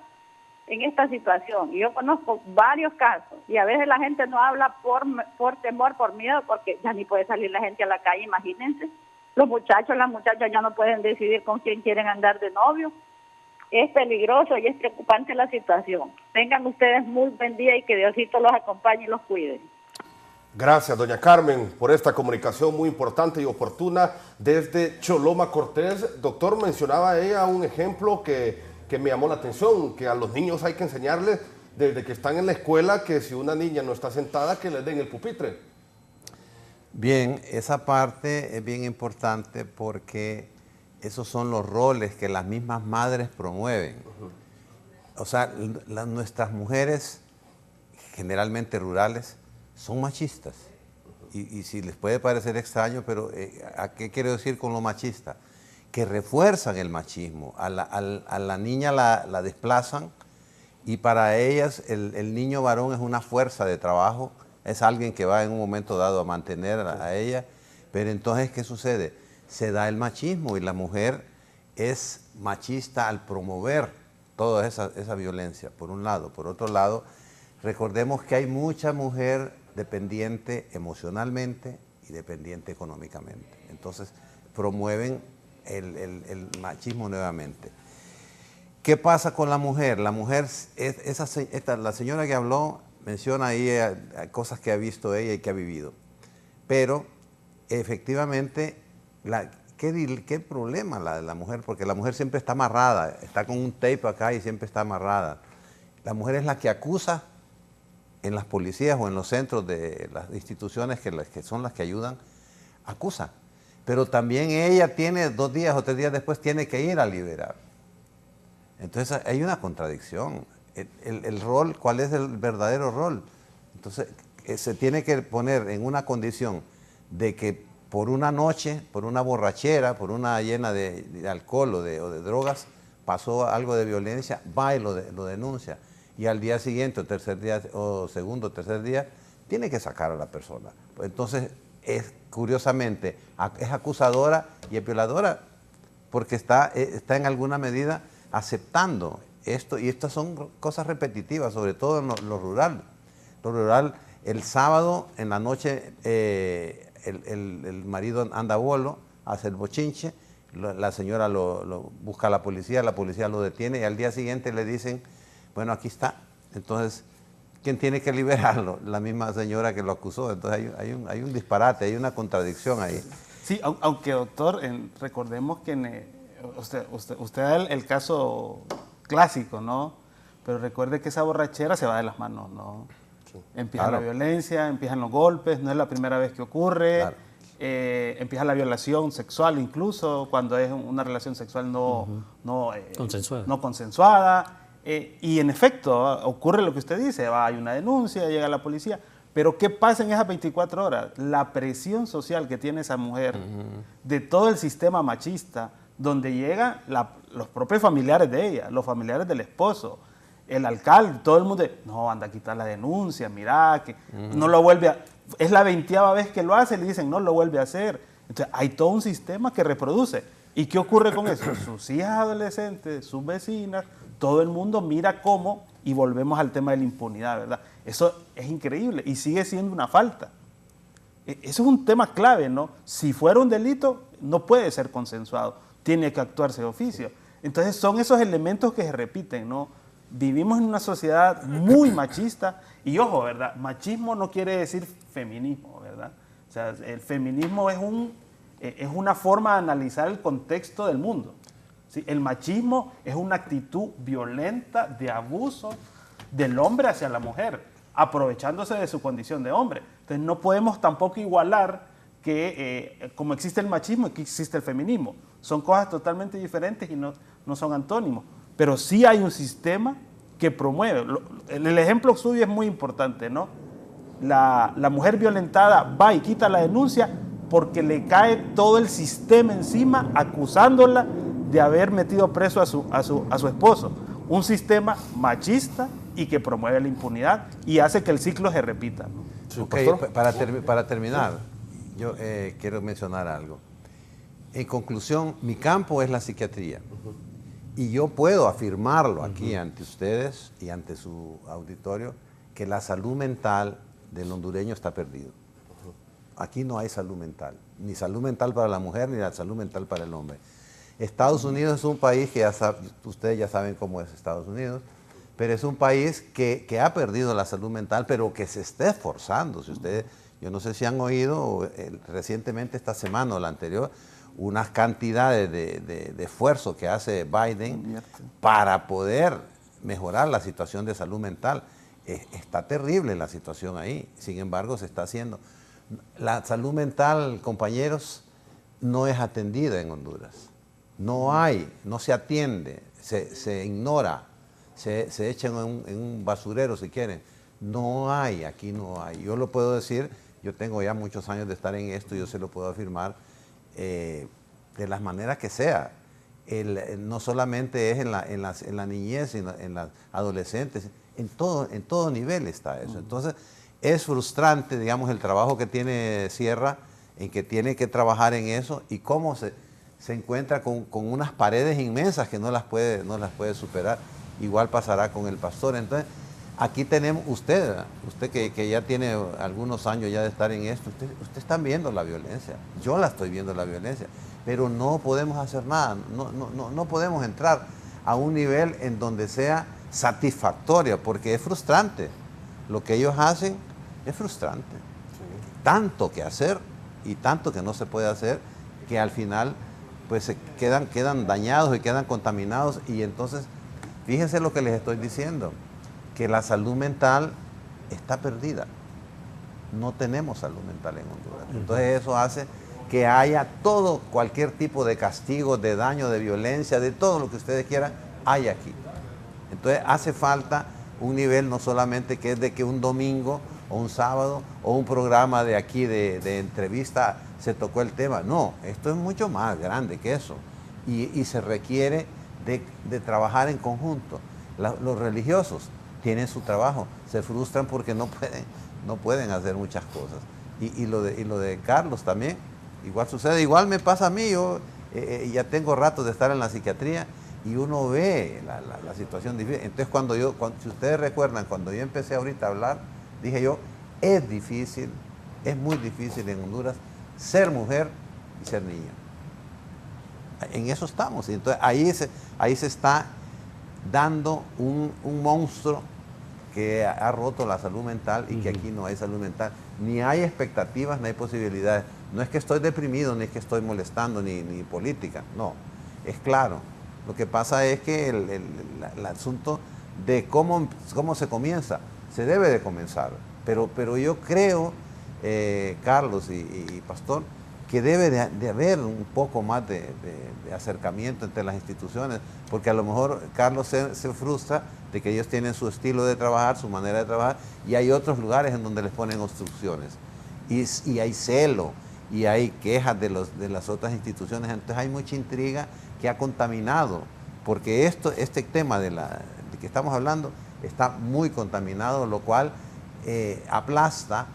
en esta situación, y yo conozco varios casos, y a veces la gente no habla por temor, por miedo, porque ya ni puede salir la gente a la calle, imagínense. Los muchachos, las muchachas ya no pueden decidir con quién quieren andar de novio. Es peligroso y es preocupante la situación. Tengan ustedes muy buen día y que Diosito los acompañe y los cuide. Gracias, doña Carmen, por esta comunicación muy importante y oportuna desde Choloma Cortés. Doctor, mencionaba ella un ejemplo que me llamó la atención, que a los niños hay que enseñarles desde que están en la escuela que si una niña no está sentada, que les den el pupitre. Bien, esa parte es bien importante porque esos son los roles que las mismas madres promueven. O sea, nuestras mujeres, generalmente rurales, son machistas. Y si les puede parecer extraño, pero ¿a qué quiero decir con lo machista? Que refuerzan el machismo. A la niña la desplazan y para ellas el niño varón es una fuerza de trabajo, es alguien que va en un momento dado a mantener a ella, pero entonces ¿qué sucede? Se da el machismo y la mujer es machista al promover toda esa violencia, por un lado. Por otro lado, recordemos que hay mucha mujer dependiente emocionalmente y dependiente económicamente. Entonces promueven el machismo nuevamente. ¿Qué pasa con la mujer? La mujer, la señora que habló, menciona ahí cosas que ha visto ella y que ha vivido. Pero efectivamente, ¿qué problema la de la mujer? Porque la mujer siempre está amarrada, está con un tape acá y siempre está amarrada. La mujer es la que acusa en las policías o en los centros de las instituciones que son las que ayudan, acusa. Pero también ella tiene 2 días o 3 días después tiene que ir a liberar. Entonces hay una contradicción. El rol, ¿cuál es el verdadero rol? Entonces, se tiene que poner en una condición de que por una noche, por una borrachera, por una llena de alcohol o de drogas, pasó algo de violencia, va y lo denuncia. Y al día siguiente, o tercer día, o segundo, o tercer día, tiene que sacar a la persona. Entonces, curiosamente, es acusadora y es violadora porque está en alguna medida aceptando esto. Y estas son cosas repetitivas, sobre todo en lo rural. Lo rural, el sábado en la noche, el marido anda bolo, hace el bochinche, la señora lo busca a la policía lo detiene y al día siguiente le dicen, bueno, aquí está. Entonces, ¿quién tiene que liberarlo? La misma señora que lo acusó. Entonces hay un disparate, hay una contradicción ahí. Sí, aunque doctor, recordemos que usted da el caso clásico, ¿no? Pero recuerde que esa borrachera se va de las manos, ¿no? Sí. Empieza la violencia, empiezan los golpes, no es la primera vez que ocurre. Claro. Empieza la violación sexual incluso, cuando es una relación sexual no consensuada. Y en efecto, ocurre lo que usted dice, hay una denuncia, llega la policía, pero ¿qué pasa en esas 24 horas? La presión social que tiene esa mujer, de todo el sistema machista, donde llegan los propios familiares de ella, los familiares del esposo, el alcalde, todo el mundo, no, anda a quitar la denuncia, mira, que no lo vuelve a... Es la 20ª vez que lo hace, le dicen, no lo vuelve a hacer. Entonces, hay todo un sistema que reproduce. ¿Y qué ocurre con eso? Sus hijas adolescentes, sus vecinas, todo el mundo mira cómo, y volvemos al tema de la impunidad, ¿verdad? Eso es increíble y sigue siendo una falta. Eso es un tema clave, ¿no? Si fuera un delito, no puede ser consensuado, tiene que actuarse de oficio. Entonces, son esos elementos que se repiten, ¿no? Vivimos en una sociedad muy machista y, ojo, ¿verdad? Machismo no quiere decir feminismo, ¿verdad? O sea, el feminismo es una forma de analizar el contexto del mundo. ¿Sí? El machismo es una actitud violenta de abuso del hombre hacia la mujer, aprovechándose de su condición de hombre. Entonces no podemos tampoco igualar que como existe el machismo, aquí existe el feminismo. Son cosas totalmente diferentes y no son antónimos. Pero sí hay un sistema que promueve. El ejemplo suyo es muy importante, ¿no? La mujer violentada va y quita la denuncia porque le cae todo el sistema encima acusándola de haber metido preso a su esposo. Un sistema machista y que promueve la impunidad y hace que el ciclo se repita, ¿no? Okay, para terminar, yo quiero mencionar algo. En conclusión, mi campo es la psiquiatría. Y yo puedo afirmarlo aquí ante ustedes y ante su auditorio que la salud mental del hondureño está perdido. Aquí no hay salud mental, ni salud mental para la mujer, ni la salud mental para el hombre. Estados Unidos es un país que ustedes ya saben cómo es Estados Unidos, pero es un país que ha perdido la salud mental, pero que se está esforzando. Si ustedes, yo no sé si han oído recientemente esta semana o la anterior, unas cantidades de esfuerzo que hace Biden para poder mejorar la situación de salud mental. Está terrible la situación ahí, sin embargo se está haciendo. La salud mental, compañeros, no es atendida en Honduras. No se atiende, se ignora, se echa en un basurero si quieren. Aquí no hay. Yo lo puedo decir, yo tengo ya muchos años de estar en esto, yo se lo puedo afirmar, de las maneras que sea. No solamente es en la niñez, sino en las adolescentes, en todo nivel está eso. Entonces, es frustrante, digamos, el trabajo que tiene Sierra, en que tiene que trabajar en eso y cómo se encuentra con unas paredes inmensas que no las puede superar. Igual pasará con el pastor. Entonces, aquí tenemos usted que ya tiene algunos años ya de estar en esto, usted está viendo la violencia, yo la estoy viendo la violencia, pero no podemos hacer nada, no podemos entrar a un nivel en donde sea satisfactorio, porque es frustrante. Lo que ellos hacen es frustrante. Sí. Tanto que hacer y tanto que no se puede hacer, que al final pues se quedan dañados y quedan contaminados. Y entonces, fíjense lo que les estoy diciendo, que la salud mental está perdida. No tenemos salud mental en Honduras. Entonces eso hace que haya cualquier tipo de castigo, de daño, de violencia, de todo lo que ustedes quieran, hay aquí. Entonces hace falta un nivel no solamente que es de que un domingo o un sábado, o un programa de aquí de entrevista se tocó el tema. No, esto es mucho más grande que eso. Y se requiere de trabajar en conjunto. Los religiosos tienen su trabajo, se frustran porque no pueden hacer muchas cosas. Y lo de Carlos también, igual sucede, igual me pasa a mí. Yo ya tengo rato de estar en la psiquiatría y uno ve la situación difícil. Entonces si ustedes recuerdan, cuando yo empecé ahorita a hablar, dije yo, es difícil, es muy difícil en Honduras ser mujer y ser niño. En eso estamos. Y entonces ahí se está dando un monstruo que ha roto la salud mental y que aquí no hay salud mental. Ni hay expectativas, ni hay posibilidades. No es que estoy deprimido, ni es que estoy molestando, ni política. No, es claro. Lo que pasa es que el asunto de cómo se comienza, se debe de comenzar. Pero yo creo, Carlos y Pastor, que debe de haber un poco más de acercamiento entre las instituciones, porque a lo mejor Carlos se frustra de que ellos tienen su estilo de trabajar, su manera de trabajar, y hay otros lugares en donde les ponen obstrucciones. Y hay celo, y hay quejas de las otras instituciones. Entonces hay mucha intriga que ha contaminado, porque este tema de que estamos hablando está muy contaminado, lo cual aplasta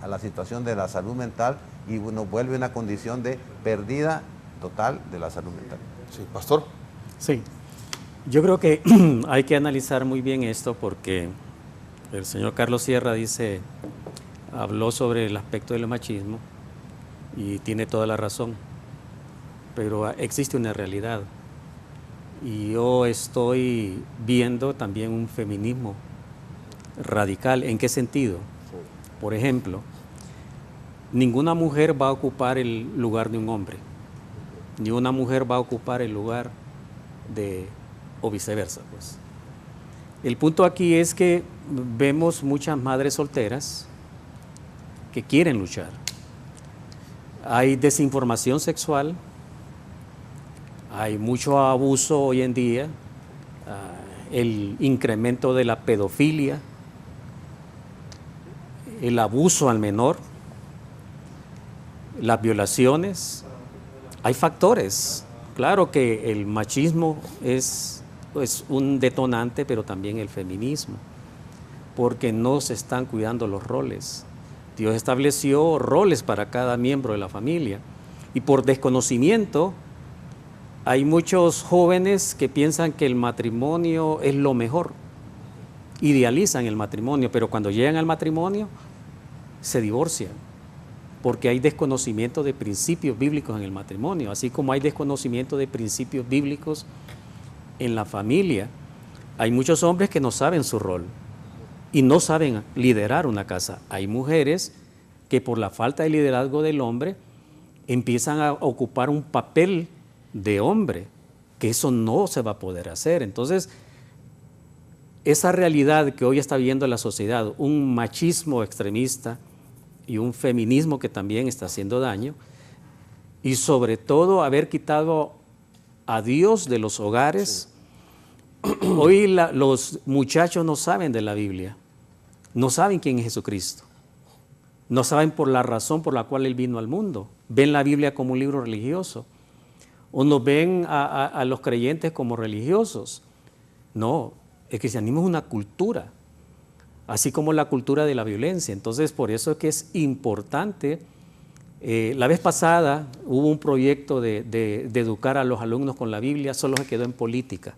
a la situación de la salud mental y nos vuelve una condición de pérdida total de la salud mental. Sí, Pastor. Sí, yo creo que hay que analizar muy bien esto, porque el señor Carlos Sierra habló sobre el aspecto del machismo y tiene toda la razón, pero existe una realidad y yo estoy viendo también un feminismo radical. ¿En qué sentido? Por ejemplo, ninguna mujer va a ocupar el lugar de un hombre, ni una mujer va a ocupar el lugar o viceversa, pues. El punto aquí es que vemos muchas madres solteras que quieren luchar. Hay desinformación sexual, hay mucho abuso hoy en día, el incremento de la pedofilia, el abuso al menor, las violaciones. Hay factores. Claro que el machismo es un detonante, pero también el feminismo, porque no se están cuidando los roles. Dios estableció roles para cada miembro de la familia y por desconocimiento hay muchos jóvenes que piensan que el matrimonio es lo mejor, idealizan el matrimonio, pero cuando llegan al matrimonio se divorcian, porque hay desconocimiento de principios bíblicos en el matrimonio, así como hay desconocimiento de principios bíblicos en la familia. Hay muchos hombres que no saben su rol y no saben liderar una casa. Hay mujeres que por la falta de liderazgo del hombre empiezan a ocupar un papel de hombre, que eso no se va a poder hacer. Entonces, esa realidad que hoy está viviendo la sociedad, un machismo extremista y un feminismo que también está haciendo daño, y sobre todo haber quitado a Dios de los hogares. Hoy los muchachos no saben de la Biblia, no saben quién es Jesucristo, no saben por la razón por la cual Él vino al mundo, ven la Biblia como un libro religioso, o nos ven a los creyentes como religiosos. No, el cristianismo es una cultura, así como la cultura de la violencia. Entonces, por eso es que es importante. La vez pasada hubo un proyecto de educar a los alumnos con la Biblia, solo se quedó en política.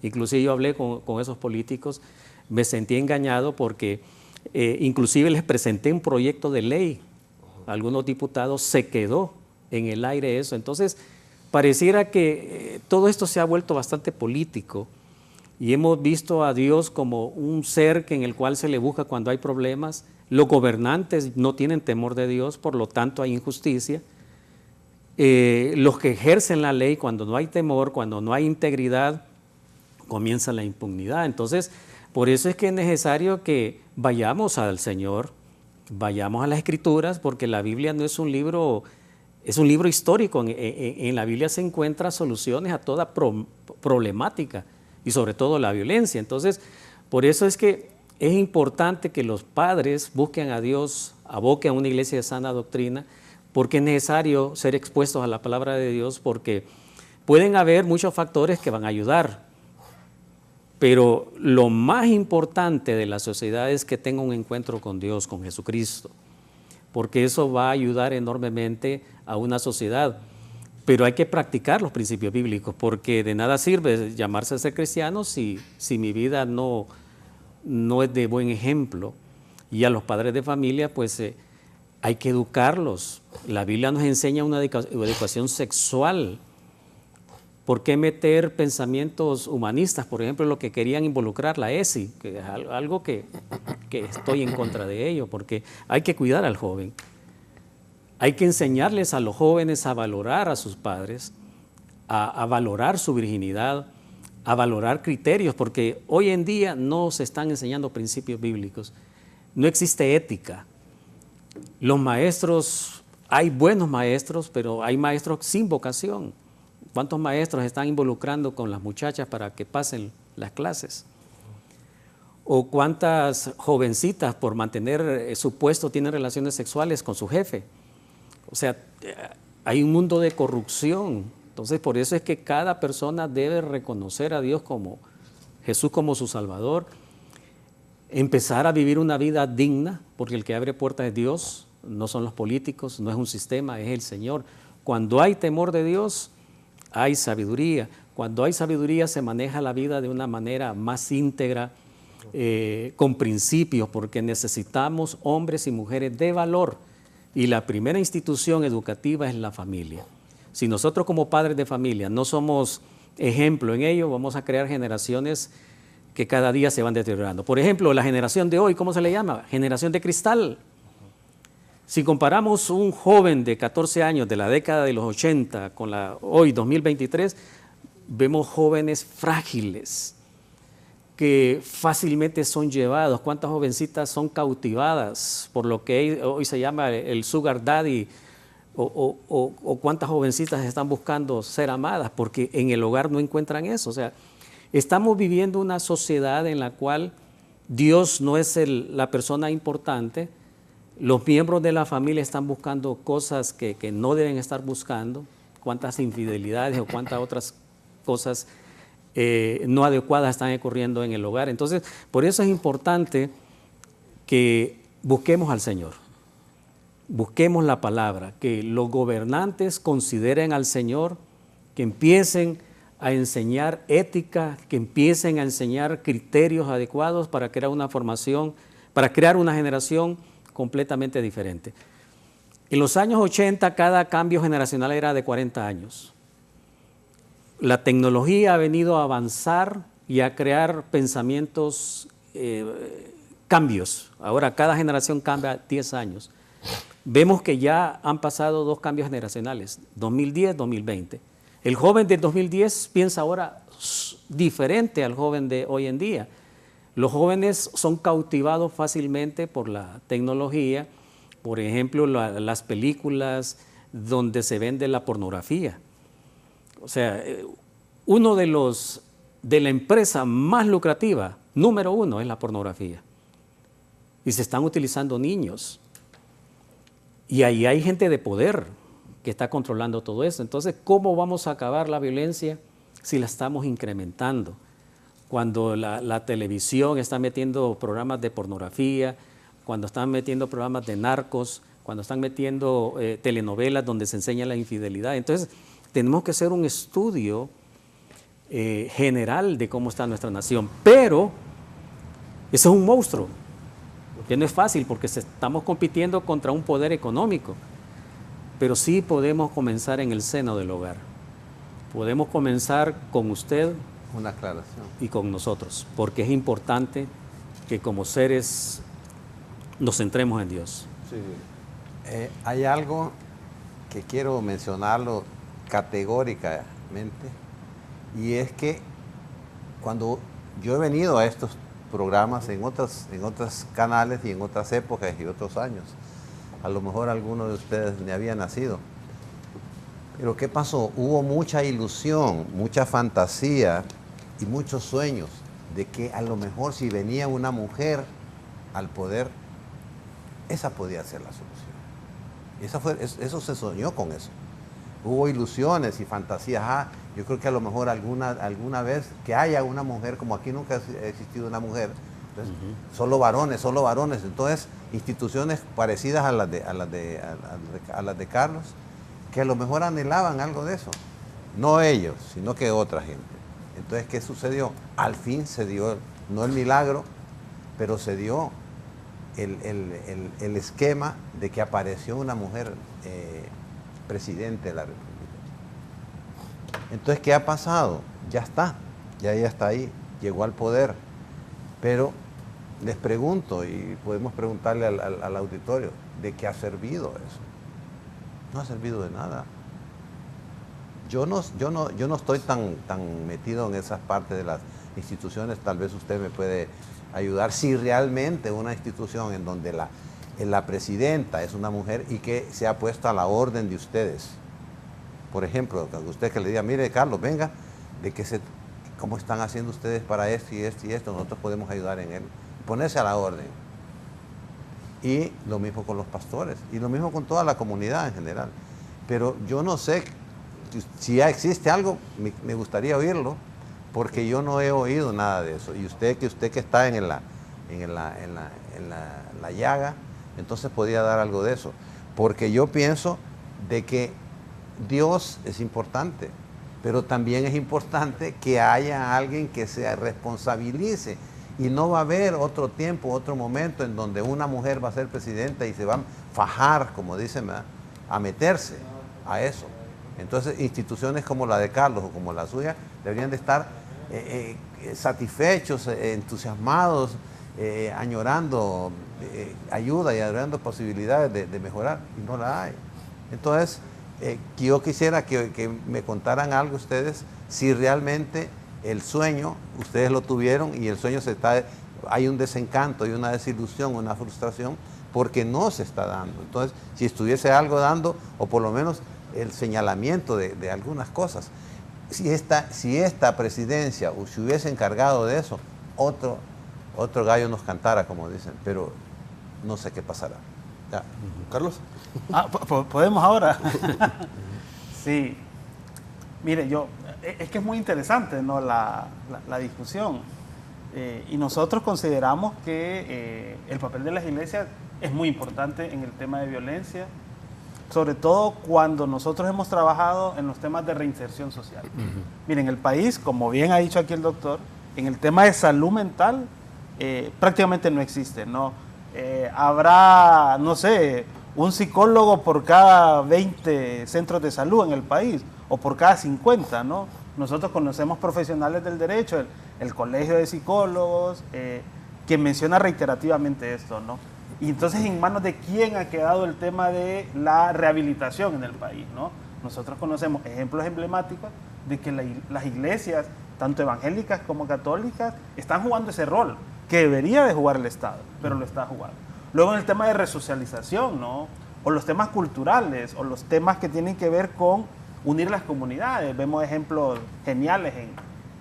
Inclusive yo hablé con esos políticos, me sentí engañado porque inclusive les presenté un proyecto de ley a algunos diputados, se quedó en el aire eso. Entonces, pareciera que todo esto se ha vuelto bastante político y hemos visto a Dios como un ser en el cual se le busca cuando hay problemas. Los gobernantes no tienen temor de Dios, por lo tanto hay injusticia. Los que ejercen la ley, cuando no hay temor, cuando no hay integridad, comienza la impunidad. Entonces, por eso es que es necesario que vayamos al Señor, vayamos a las Escrituras, porque la Biblia no es un libro, es un libro histórico. En la Biblia se encuentran soluciones a toda problemática y sobre todo la violencia. Entonces, por eso es que es importante que los padres busquen a Dios, aboquen a una iglesia de sana doctrina, porque es necesario ser expuestos a la palabra de Dios, porque pueden haber muchos factores que van a ayudar, pero lo más importante de la sociedad es que tenga un encuentro con Dios, con Jesucristo, porque eso va a ayudar enormemente a una sociedad. Pero hay que practicar los principios bíblicos, porque de nada sirve llamarse a ser cristiano si mi vida no es de buen ejemplo. Y a los padres de familia, pues hay que educarlos. La Biblia nos enseña una educación sexual. ¿Por qué meter pensamientos humanistas? Por ejemplo, lo que querían involucrar la ESI, que es algo que estoy en contra de ello, porque hay que cuidar al joven. Hay que enseñarles a los jóvenes a valorar a sus padres, a valorar su virginidad, a valorar criterios, porque hoy en día no se están enseñando principios bíblicos. No existe ética. Los maestros, hay buenos maestros, pero hay maestros sin vocación. ¿Cuántos maestros están involucrando con las muchachas para que pasen las clases? ¿O cuántas jovencitas por mantener su puesto tienen relaciones sexuales con su jefe? O sea, hay un mundo de corrupción. Entonces, por eso es que cada persona debe reconocer a Dios como Jesús como su Salvador, empezar a vivir una vida digna, porque el que abre puertas es Dios, no son los políticos, no es un sistema, es el Señor. Cuando hay temor de Dios, hay sabiduría. Cuando hay sabiduría, se maneja la vida de una manera más íntegra, con principios, porque necesitamos hombres y mujeres de valor. Y la primera institución educativa es la familia. Si nosotros como padres de familia no somos ejemplo en ello, vamos a crear generaciones que cada día se van deteriorando. Por ejemplo, la generación de hoy, ¿cómo se le llama? Generación de cristal. Si comparamos un joven de 14 años de la década de los 80 con la hoy, 2023, vemos jóvenes frágiles que fácilmente son llevados. ¿Cuántas jovencitas son cautivadas por lo que hoy se llama el sugar daddy? O cuántas jovencitas están buscando ser amadas porque en el hogar no encuentran eso. O sea, estamos viviendo una sociedad en la cual Dios no es la persona importante. Los miembros de la familia están buscando cosas que no deben estar buscando. Cuántas infidelidades o cuántas otras cosas no adecuadas están ocurriendo en el hogar. Entonces, por eso es importante que busquemos al Señor. Busquemos la palabra, que los gobernantes consideren al Señor, que empiecen a enseñar ética, que empiecen a enseñar criterios adecuados para crear una formación, para crear una generación completamente diferente. En los años 80 cada cambio generacional era de 40 años. La tecnología ha venido a avanzar y a crear pensamientos, cambios. Ahora cada generación cambia 10 años. Vemos que ya han pasado 2 cambios generacionales, 2010-2020. El joven de 2010 piensa ahora diferente al joven de hoy en día. Los jóvenes son cautivados fácilmente por la tecnología, por ejemplo, las películas donde se vende la pornografía. O sea, uno de la empresa más lucrativa, número 1, es la pornografía. Y se están utilizando niños. Y ahí hay gente de poder que está controlando todo eso. Entonces, ¿cómo vamos a acabar la violencia si la estamos incrementando? Cuando la televisión está metiendo programas de pornografía, cuando están metiendo programas de narcos, cuando están metiendo telenovelas donde se enseña la infidelidad. Entonces, tenemos que hacer un estudio general de cómo está nuestra nación. Pero eso es un monstruo. Que no es fácil porque estamos compitiendo contra un poder económico, pero sí podemos comenzar en el seno del hogar. Podemos comenzar con usted una aclaración y con nosotros, porque es importante que como seres nos centremos en Dios. Sí. Hay algo que quiero mencionarlo categóricamente, y es que cuando yo he venido a estos programas en otros canales y en otras épocas y otros años, a lo mejor alguno de ustedes ni había nacido, pero ¿qué pasó? Hubo mucha ilusión, mucha fantasía y muchos sueños de que a lo mejor si venía una mujer al poder, esa podía ser la solución. Eso se soñó con eso. Hubo ilusiones y fantasías. Yo creo que a lo mejor alguna vez que haya una mujer, como aquí nunca ha existido una mujer, entonces, solo varones. Entonces, instituciones parecidas a las de Carlos, que a lo mejor anhelaban algo de eso. No ellos, sino que otra gente. Entonces, ¿qué sucedió? Al fin se dio, no el milagro, pero se dio el esquema de que apareció una mujer presidente de la República. Entonces, ¿qué ha pasado? Ya está ahí, llegó al poder. Pero les pregunto, y podemos preguntarle al auditorio, ¿de qué ha servido eso? No ha servido de nada. Yo no estoy tan metido en esas partes de las instituciones, tal vez usted me puede ayudar. Si realmente una institución en donde la presidenta es una mujer y que se ha puesto a la orden de ustedes, por ejemplo, usted que le diga, mire Carlos, venga, cómo están haciendo ustedes para esto y esto y esto, nosotros podemos ayudar en él, ponerse a la orden. Y lo mismo con los pastores, y lo mismo con toda la comunidad en general. Pero yo no sé si ya existe algo, me gustaría oírlo, porque yo no he oído nada de eso. Y usted que está en la llaga, entonces podría dar algo de eso. Porque yo pienso de que Dios es importante, pero también es importante que haya alguien que se responsabilice. Y no va a haber otro tiempo, otro momento en donde una mujer va a ser presidenta y se va a fajar, como dicen, a meterse a eso. Entonces, instituciones como la de Carlos o como la suya deberían de estar satisfechos, entusiasmados, añorando ayuda y añorando posibilidades de mejorar, y no la hay. Entonces, yo quisiera que me contaran algo ustedes, si realmente el sueño, ustedes lo tuvieron y el sueño hay un desencanto, hay una desilusión, una frustración, porque no se está dando. Entonces, si estuviese algo dando, o por lo menos el señalamiento de algunas cosas, si esta presidencia se hubiese encargado de eso, otro gallo nos cantara, como dicen, pero no sé qué pasará. Ya. Carlos. ¿Podemos ahora? Sí. Mire, es que es muy interesante, ¿no?, la discusión. Y nosotros consideramos que el papel de las iglesias es muy importante en el tema de violencia, sobre todo cuando nosotros hemos trabajado en los temas de reinserción social. Miren, el país, como bien ha dicho aquí el doctor, en el tema de salud mental prácticamente no existe, ¿no? Habrá, no sé, un psicólogo por cada 20 centros de salud en el país, o por cada 50, ¿no? Nosotros conocemos profesionales del derecho, el Colegio de Psicólogos, que menciona reiterativamente esto, ¿no? Y entonces, ¿en manos de quién ha quedado el tema de la rehabilitación en el país, ¿no? Nosotros conocemos ejemplos emblemáticos de que las iglesias, tanto evangélicas como católicas, están jugando ese rol que debería de jugar el Estado, pero lo está jugando. Luego, en el tema de resocialización, ¿no?, o los temas culturales, o los temas que tienen que ver con unir las comunidades. Vemos ejemplos geniales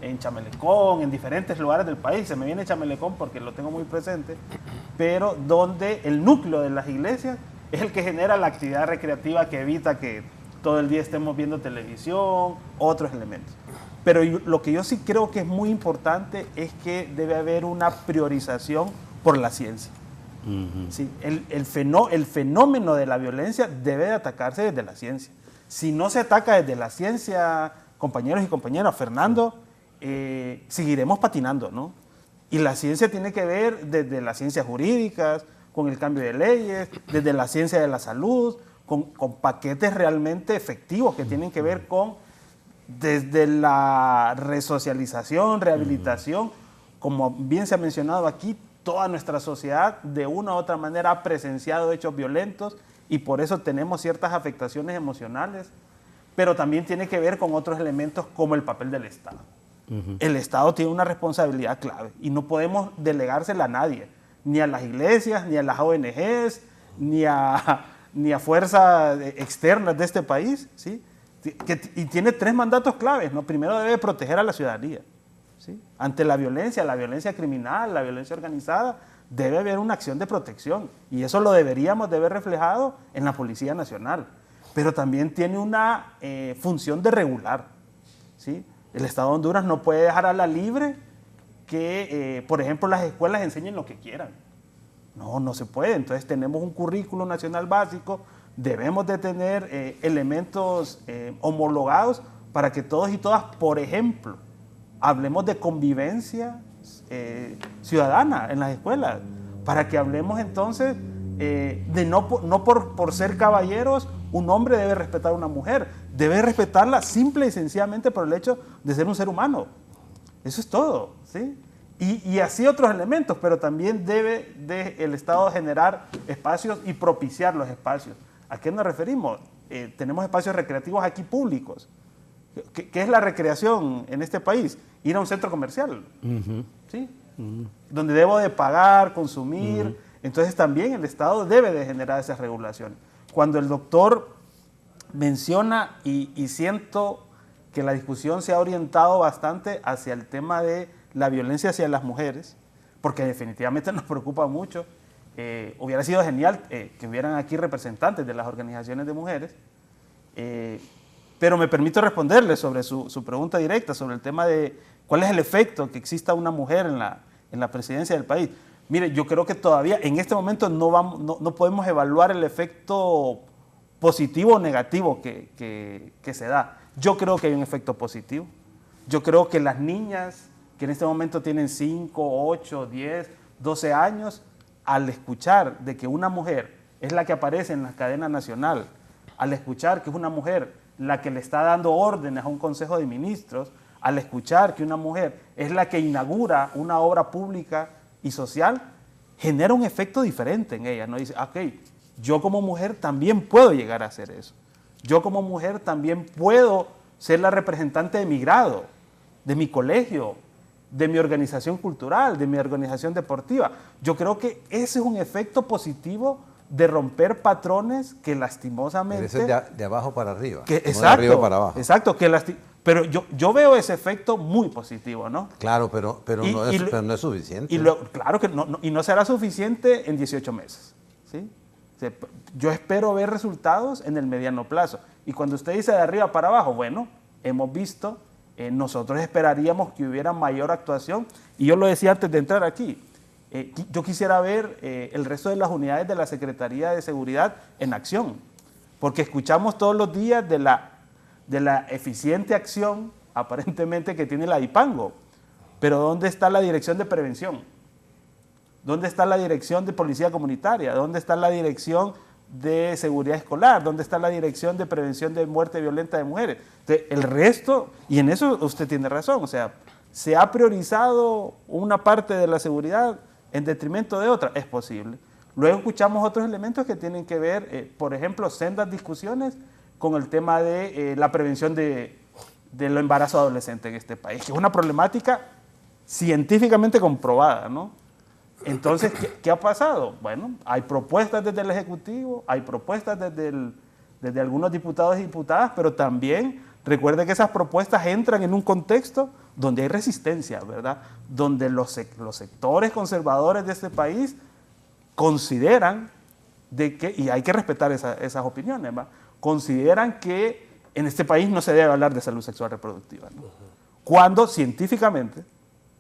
en Chamelecón, en diferentes lugares del país. Se me viene Chamelecón porque lo tengo muy presente, pero donde el núcleo de las iglesias es el que genera la actividad recreativa que evita que todo el día estemos viendo televisión, otros elementos. Pero lo que yo sí creo que es muy importante es que debe haber una priorización por la ciencia. Sí, el fenómeno de la violencia debe de atacarse desde la ciencia. Si no se ataca desde la ciencia, compañeros y compañeras, Fernando, seguiremos patinando, ¿no? Y la ciencia tiene que ver desde las ciencias jurídicas, con el cambio de leyes, desde la ciencia de la salud, con paquetes realmente efectivos que tienen que ver con desde la resocialización, rehabilitación, como bien se ha mencionado aquí, toda nuestra sociedad de una u otra manera ha presenciado hechos violentos y por eso tenemos ciertas afectaciones emocionales, pero también tiene que ver con otros elementos como el papel del Estado. El Estado tiene una responsabilidad clave y no podemos delegársela a nadie, ni a las iglesias, ni a las ONGs, ni a fuerzas externas de este país, ¿sí? Y tiene 3 mandatos claves, ¿no? Primero debe proteger a la ciudadanía, ¿sí? Ante la violencia criminal, la violencia organizada, debe haber una acción de protección y eso lo deberíamos de ver reflejado en la Policía Nacional. Pero también tiene una función de regular, ¿sí? El Estado de Honduras no puede dejar a la libre que, por ejemplo, las escuelas enseñen lo que quieran. No se puede. Entonces tenemos un currículo nacional básico, debemos de tener elementos homologados para que todos y todas, por ejemplo, hablemos de convivencia ciudadana en las escuelas, para que hablemos entonces de no por ser caballeros, un hombre debe respetar a una mujer, debe respetarla simple y sencillamente por el hecho de ser un ser humano. Eso es todo, ¿sí? Y así otros elementos, pero también debe el Estado generar espacios y propiciar los espacios. ¿A qué nos referimos? Tenemos espacios recreativos aquí públicos. ¿Qué es la recreación en este país? Ir a un centro comercial, ¿sí? Donde debo de pagar, consumir. Entonces también el Estado debe de generar esas regulaciones. Cuando el doctor menciona, y siento que la discusión se ha orientado bastante hacia el tema de la violencia hacia las mujeres, porque definitivamente nos preocupa mucho. Hubiera sido genial que hubieran aquí representantes de las organizaciones de mujeres, pero me permito responderle sobre su pregunta directa, sobre el tema de cuál es el efecto que exista una mujer en la presidencia del país. Mire, yo creo que todavía en este momento no podemos evaluar el efecto positivo o negativo que se da. Yo creo que hay un efecto positivo. Yo creo que las niñas que en este momento tienen 5, 8, 10, 12 años, al escuchar de que una mujer es la que aparece en la cadena nacional, al escuchar que es una mujer la que le está dando órdenes a un consejo de ministros, al escuchar que una mujer es la que inaugura una obra pública y social, genera un efecto diferente en ella, ¿no? Dice, ok, yo como mujer también puedo llegar a hacer eso. Yo como mujer también puedo ser la representante de mi grado, de mi colegio, de mi organización cultural, de mi organización deportiva. Yo creo que ese es un efecto positivo de romper patrones que lastimosamente... Pero eso es de abajo para arriba, exacto, de arriba para abajo. Exacto, pero yo veo ese efecto muy positivo, ¿no? Claro, pero no es suficiente. Claro que y no será suficiente en 18 meses, ¿sí? Yo espero ver resultados en el mediano plazo. Y cuando usted dice de arriba para abajo, bueno, hemos visto, nosotros esperaríamos que hubiera mayor actuación. Y yo lo decía antes de entrar aquí, yo quisiera ver el resto de las unidades de la Secretaría de Seguridad en acción, porque escuchamos todos los días de la eficiente acción aparentemente que tiene la DIPANGO, pero ¿dónde está la dirección de prevención? ¿Dónde está la dirección de policía comunitaria? ¿Dónde está la dirección de seguridad escolar? ¿Dónde está la dirección de prevención de muerte violenta de mujeres? Entonces, el resto, y en eso usted tiene razón, o sea, se ha priorizado una parte de la seguridad en detrimento de otra, es posible. Luego escuchamos otros elementos que tienen que ver, por ejemplo, sendas discusiones con el tema de la prevención del embarazo adolescente en este país, que es una problemática científicamente comprobada, ¿no? Entonces, ¿qué ha pasado? Bueno, hay propuestas desde el Ejecutivo, hay propuestas desde algunos diputados y diputadas, pero también recuerde que esas propuestas entran en un contexto donde hay resistencia, ¿verdad? Donde los sectores conservadores de este país consideran y hay que respetar esas opiniones, ¿va? Consideran que en este país no se debe hablar de salud sexual reproductiva, ¿no? Cuando científicamente,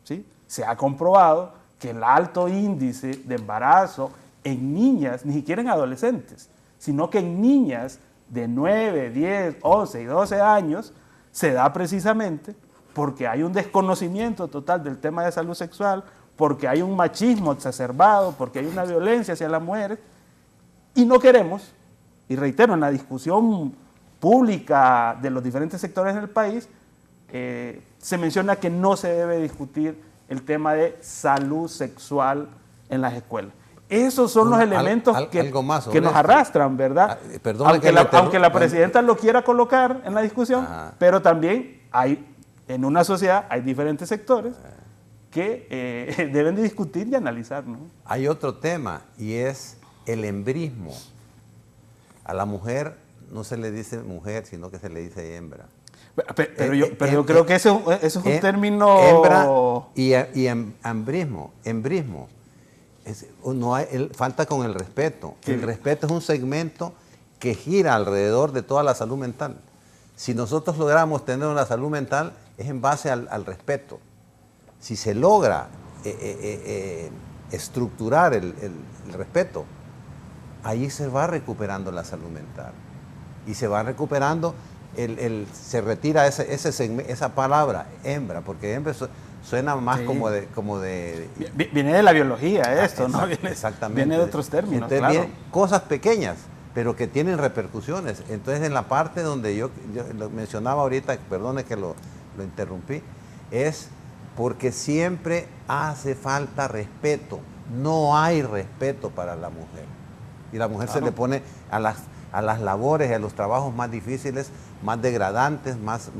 ¿sí?, se ha comprobado que el alto índice de embarazo en niñas, ni siquiera en adolescentes, sino que en niñas de 9, 10, 11 y 12 años, se da precisamente porque hay un desconocimiento total del tema de salud sexual, porque hay un machismo exacerbado, porque hay una violencia hacia las mujeres, y no queremos, y reitero, en la discusión pública de los diferentes sectores del país, se menciona que no se debe discutir el tema de salud sexual en las escuelas. Esos son los elementos que nos arrastran, ¿verdad? Aunque la presidenta lo quiera colocar en la discusión, pero también en una sociedad hay diferentes sectores que deben de discutir y analizar, ¿no? Hay otro tema y es el embrismo. A la mujer no se le dice mujer, sino que se le dice hembra. Pero yo creo que eso es un término... Hembra y embrismo. Falta con el respeto. Sí. El respeto es un segmento que gira alrededor de toda la salud mental. Si nosotros logramos tener una salud mental, es en base al respeto. Si se logra estructurar el respeto, ahí se va recuperando la salud mental. Y se va recuperando, se retira esa palabra, hembra, porque hembra suena más Sí. como de... Viene de la biología esto, ¿no? Exactamente. Viene de otros términos, Entonces, claro. vienen cosas pequeñas, pero que tienen repercusiones. Entonces, en la parte donde yo lo mencionaba ahorita, perdone que lo interrumpí, es porque siempre hace falta respeto. No hay respeto para la mujer. Y la mujer se le pone a las labores y a los trabajos más difíciles, más degradantes, más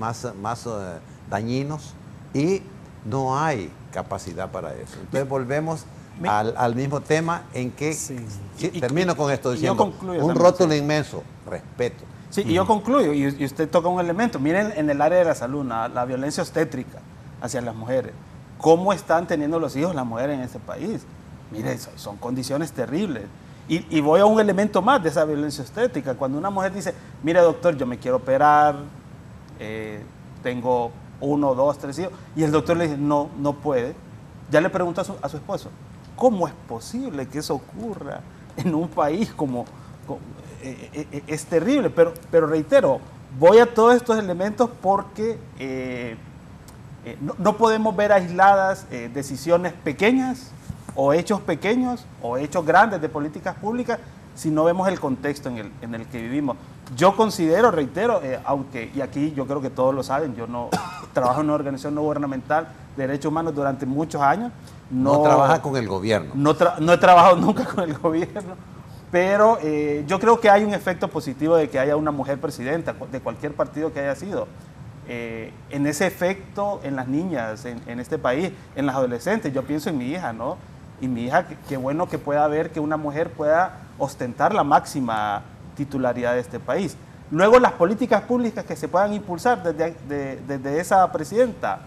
dañinos, y no hay capacidad para eso. Entonces volvemos al mismo tema en que, termino con esto diciendo, un rótulo inmenso, respeto. Sí, y yo concluyo, y usted toca un elemento. Miren en el área de la salud, la violencia obstétrica hacia las mujeres. ¿Cómo están teniendo los hijos las mujeres en este país? Mire, son condiciones terribles. Y voy a un elemento más de esa violencia obstétrica. Cuando una mujer dice, mire doctor, yo me quiero operar, tengo 1, 2, 3 hijos, y el doctor le dice, no puede. Ya le pregunta a su esposo, ¿cómo es posible que eso ocurra en un país como es terrible? Pero reitero, voy a todos estos elementos porque no podemos ver aisladas decisiones pequeñas o hechos pequeños o hechos grandes de políticas públicas si no vemos el contexto en el que vivimos. Yo considero, reitero, aunque, y aquí yo creo que todos lo saben, yo no trabajo en una organización no gubernamental de derechos humanos durante muchos años. No trabaja con el gobierno. No he trabajado nunca con el gobierno, pero yo creo que hay un efecto positivo de que haya una mujer presidenta, de cualquier partido que haya sido. En ese efecto en las niñas, en este país, en las adolescentes, yo pienso en mi hija, ¿no? Y mi hija, qué bueno que pueda ver que una mujer pueda ostentar la máxima titularidad de este país. Luego, las políticas públicas que se puedan impulsar desde esa presidenta,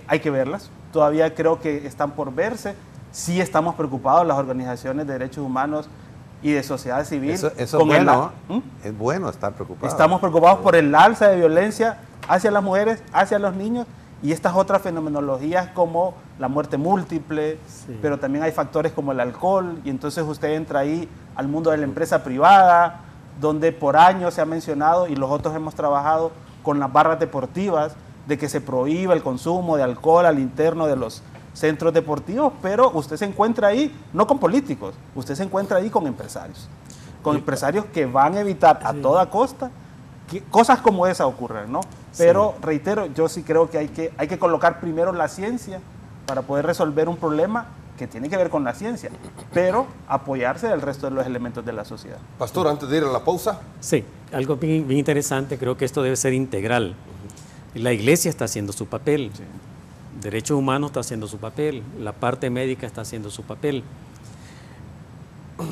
hay que verlas. Todavía creo que están por verse. Sí estamos preocupados las organizaciones de derechos humanos y de sociedad civil. Eso es bueno, es bueno estar preocupado. Estamos preocupados por el alza de violencia hacia las mujeres, hacia los niños, y estas otras fenomenologías como la muerte múltiple, pero también hay factores como el alcohol, y entonces usted entra ahí al mundo de la empresa privada, donde por años se ha mencionado, y nosotros hemos trabajado con las barras deportivas, de que se prohíba el consumo de alcohol al interno de los centros deportivos, pero usted se encuentra ahí, no con políticos, usted se encuentra ahí con empresarios que van a evitar a toda costa que cosas como esa ocurran, ¿no? Pero reitero, yo sí creo que hay que colocar primero la ciencia para poder resolver un problema que tiene que ver con la ciencia, pero apoyarse del resto de los elementos de la sociedad. Pastor, antes de ir a la pausa. Sí, algo bien interesante, creo que esto debe ser integral. La iglesia está haciendo su papel, derechos humanos está haciendo su papel, la parte médica está haciendo su papel.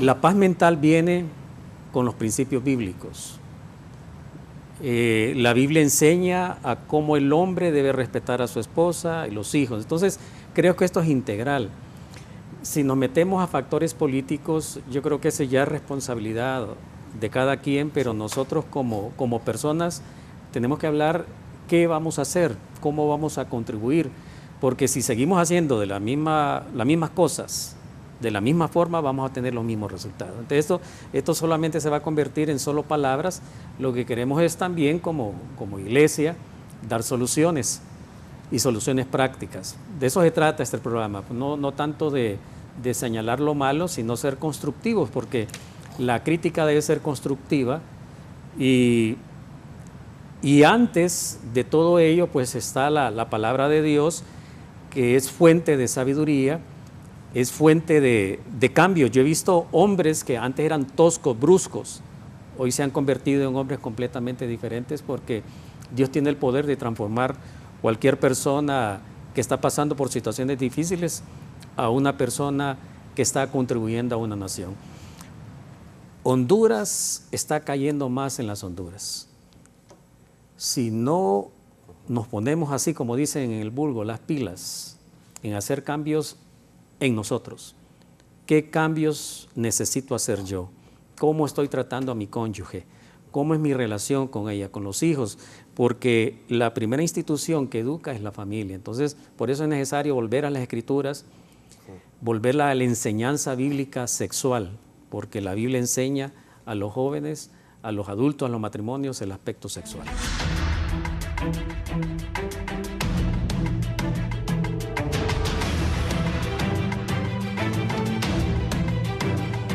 La paz mental viene con los principios bíblicos. La Biblia enseña a cómo el hombre debe respetar a su esposa y los hijos. Entonces, creo que esto es integral. Si nos metemos a factores políticos, yo creo que esa ya es responsabilidad de cada quien, pero nosotros como personas tenemos que hablar qué vamos a hacer, cómo vamos a contribuir, porque si seguimos haciendo las mismas cosas, de la misma forma, vamos a tener los mismos resultados. Entonces, esto solamente se va a convertir en solo palabras. Lo que queremos es también, como iglesia, dar soluciones y soluciones prácticas. De eso se trata este programa, no tanto de señalar lo malo, sino ser constructivos, porque la crítica debe ser constructiva y antes de todo ello, pues está la palabra de Dios, que es fuente de sabiduría, es fuente de cambio. Yo he visto hombres que antes eran toscos, bruscos, hoy se han convertido en hombres completamente diferentes porque Dios tiene el poder de transformar cualquier persona que está pasando por situaciones difíciles a una persona que está contribuyendo a una nación. Honduras está cayendo más en las Honduras. si no nos ponemos así, como dicen en el vulgo, las pilas, en hacer cambios en nosotros. ¿Qué cambios necesito hacer yo? ¿Cómo estoy tratando a mi cónyuge? ¿Cómo es mi relación con ella, con los hijos? Porque la primera institución que educa es la familia. Entonces, por eso es necesario volver a las Escrituras, volver a la enseñanza bíblica sexual, porque la Biblia enseña a los jóvenes, a los adultos, a los matrimonios, el aspecto sexual.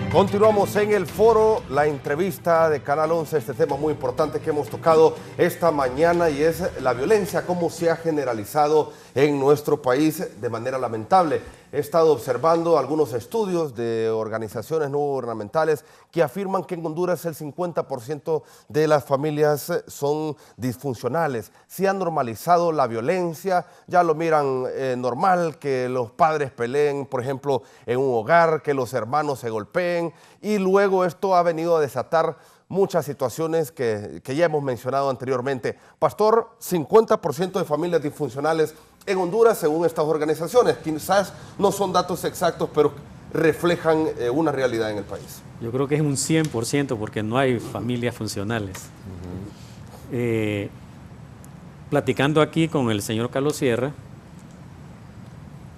Continuamos en el foro, la entrevista de Canal 11, este tema muy importante que hemos tocado esta mañana y es la violencia, cómo se ha generalizado en nuestro país de manera lamentable. He estado observando algunos estudios de organizaciones no gubernamentales que afirman que en Honduras el 50% de las familias son disfuncionales. Se ha normalizado la violencia, ya lo miran normal que los padres peleen, por ejemplo, en un hogar, que los hermanos se golpeen, y luego esto ha venido a desatar muchas situaciones que ya hemos mencionado anteriormente. Pastor, 50% de familias disfuncionales en Honduras según estas organizaciones. Quizás no son datos exactos, pero reflejan una realidad en el país. Yo creo que es un 100% porque no hay familias funcionales. Platicando aquí con el señor Carlos Sierra,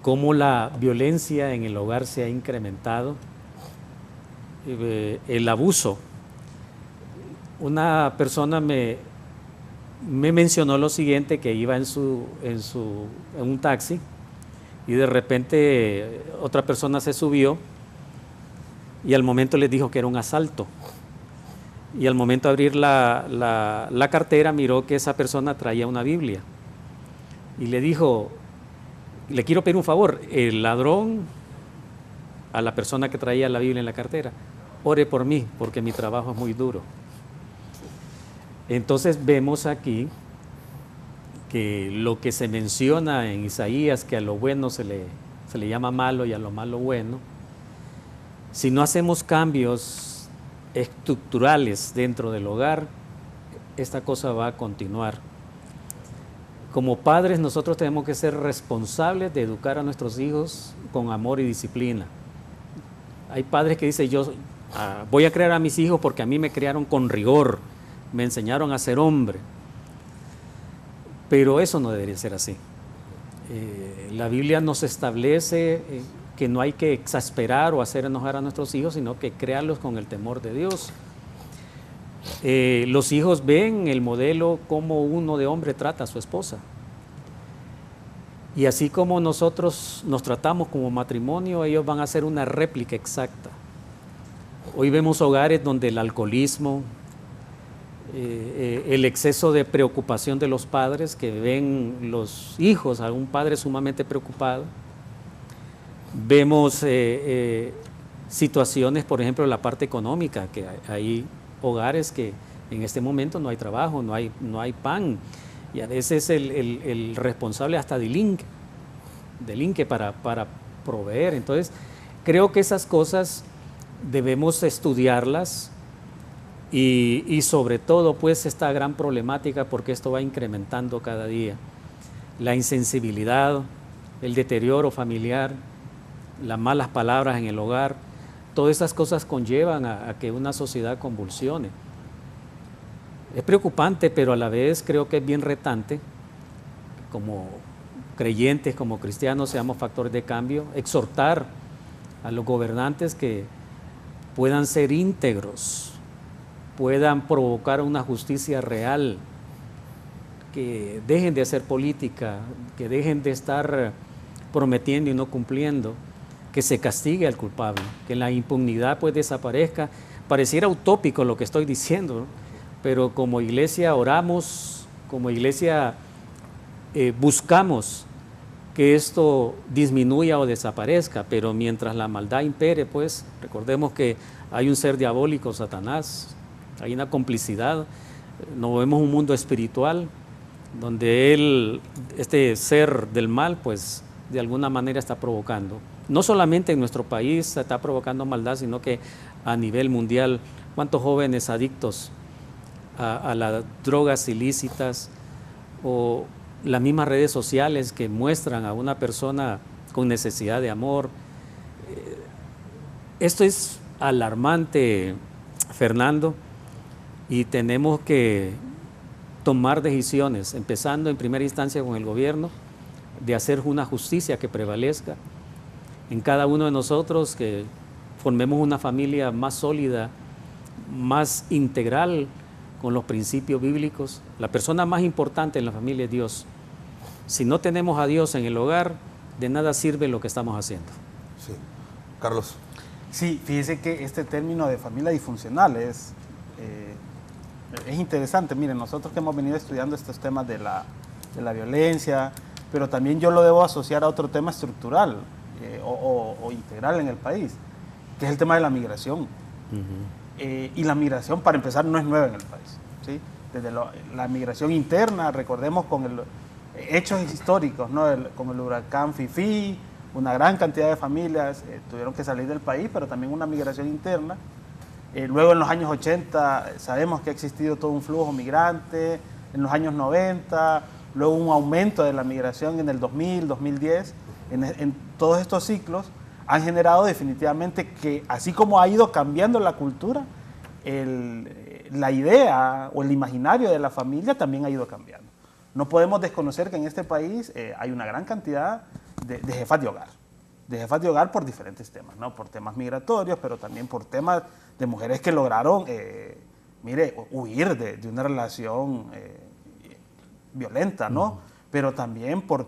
cómo la violencia en el hogar se ha incrementado, el abuso. Una persona me mencionó lo siguiente, que iba en un taxi y de repente otra persona se subió y al momento les dijo que era un asalto. Y al momento de abrir la cartera miró que esa persona traía una Biblia y le dijo, le quiero pedir un favor, el ladrón, a la persona que traía la Biblia en la cartera, ore por mí porque mi trabajo es muy duro. Entonces vemos aquí que lo que se menciona en Isaías, que a lo bueno se le llama malo y a lo malo bueno, si no hacemos cambios estructurales dentro del hogar, esta cosa va a continuar. Como padres nosotros tenemos que ser responsables de educar a nuestros hijos con amor y disciplina. Hay padres que dicen, yo voy a criar a mis hijos porque a mí me criaron con rigor, me enseñaron a ser hombre, pero eso no debería ser así. La Biblia nos establece que no hay que exasperar o hacer enojar a nuestros hijos, sino que criarlos con el temor de Dios. Los hijos ven el modelo como uno de hombre trata a su esposa. Y así como nosotros nos tratamos como matrimonio, ellos van a hacer una réplica exacta. Hoy vemos hogares donde el alcoholismo, el exceso de preocupación de los padres, que ven los hijos a un padre sumamente preocupado. Vemos situaciones, por ejemplo, en la parte económica, que hay hogares que en este momento no hay trabajo, no hay pan, y a veces el responsable hasta delinque para proveer. Entonces, creo que esas cosas debemos estudiarlas. Y sobre todo, pues, esta gran problemática, porque esto va incrementando cada día. La insensibilidad, el deterioro familiar, las malas palabras en el hogar, todas esas cosas conllevan a que una sociedad convulsione. Es preocupante, pero a la vez creo que es bien retante. Como creyentes, como cristianos, seamos factores de cambio, exhortar a los gobernantes que puedan ser íntegros, puedan provocar una justicia real, que dejen de hacer política, que dejen de estar prometiendo y no cumpliendo, que se castigue al culpable, que la impunidad pues desaparezca. Pareciera utópico lo que estoy diciendo, ¿no? Pero como iglesia oramos, como iglesia buscamos que esto disminuya o desaparezca, pero mientras la maldad impere, pues recordemos que hay un ser diabólico, Satanás, hay una complicidad. Nos vemos un mundo espiritual donde este ser del mal, pues de alguna manera está provocando. No solamente en nuestro país se está provocando maldad, sino que a nivel mundial. ¿Cuántos jóvenes adictos a las drogas ilícitas o las mismas redes sociales que muestran a una persona con necesidad de amor. Esto es alarmante, Fernando, y tenemos que tomar decisiones, empezando en primera instancia con el gobierno, de hacer una justicia que prevalezca en cada uno de nosotros, que formemos una familia más sólida, más integral, con los principios bíblicos. La persona más importante en la familia es Dios. Si no tenemos a Dios en el hogar, de nada sirve lo que estamos haciendo. Sí. Carlos. Sí, fíjese que este término de familia disfuncional es interesante. Miren, nosotros que hemos venido estudiando estos temas de la violencia, pero también yo lo debo asociar a otro tema estructural o integral en el país, que es el tema de la migración. Y la migración, para empezar, no es nueva en el país, ¿sí? Desde la migración interna, recordemos con hechos históricos, ¿no? Con el huracán Fifi, una gran cantidad de familias tuvieron que salir del país, pero también una migración interna. Luego en los años 80 sabemos que ha existido todo un flujo migrante, en los años 90, luego un aumento de la migración en el 2000, 2010, en todos estos ciclos han generado definitivamente que, así como ha ido cambiando la cultura, la idea o el imaginario de la familia también ha ido cambiando. No podemos desconocer que en este país hay una gran cantidad de jefas de hogar por diferentes temas, ¿no? Por temas migratorios, pero también por temas de mujeres que lograron, huir de una relación violenta, ¿no? Pero también por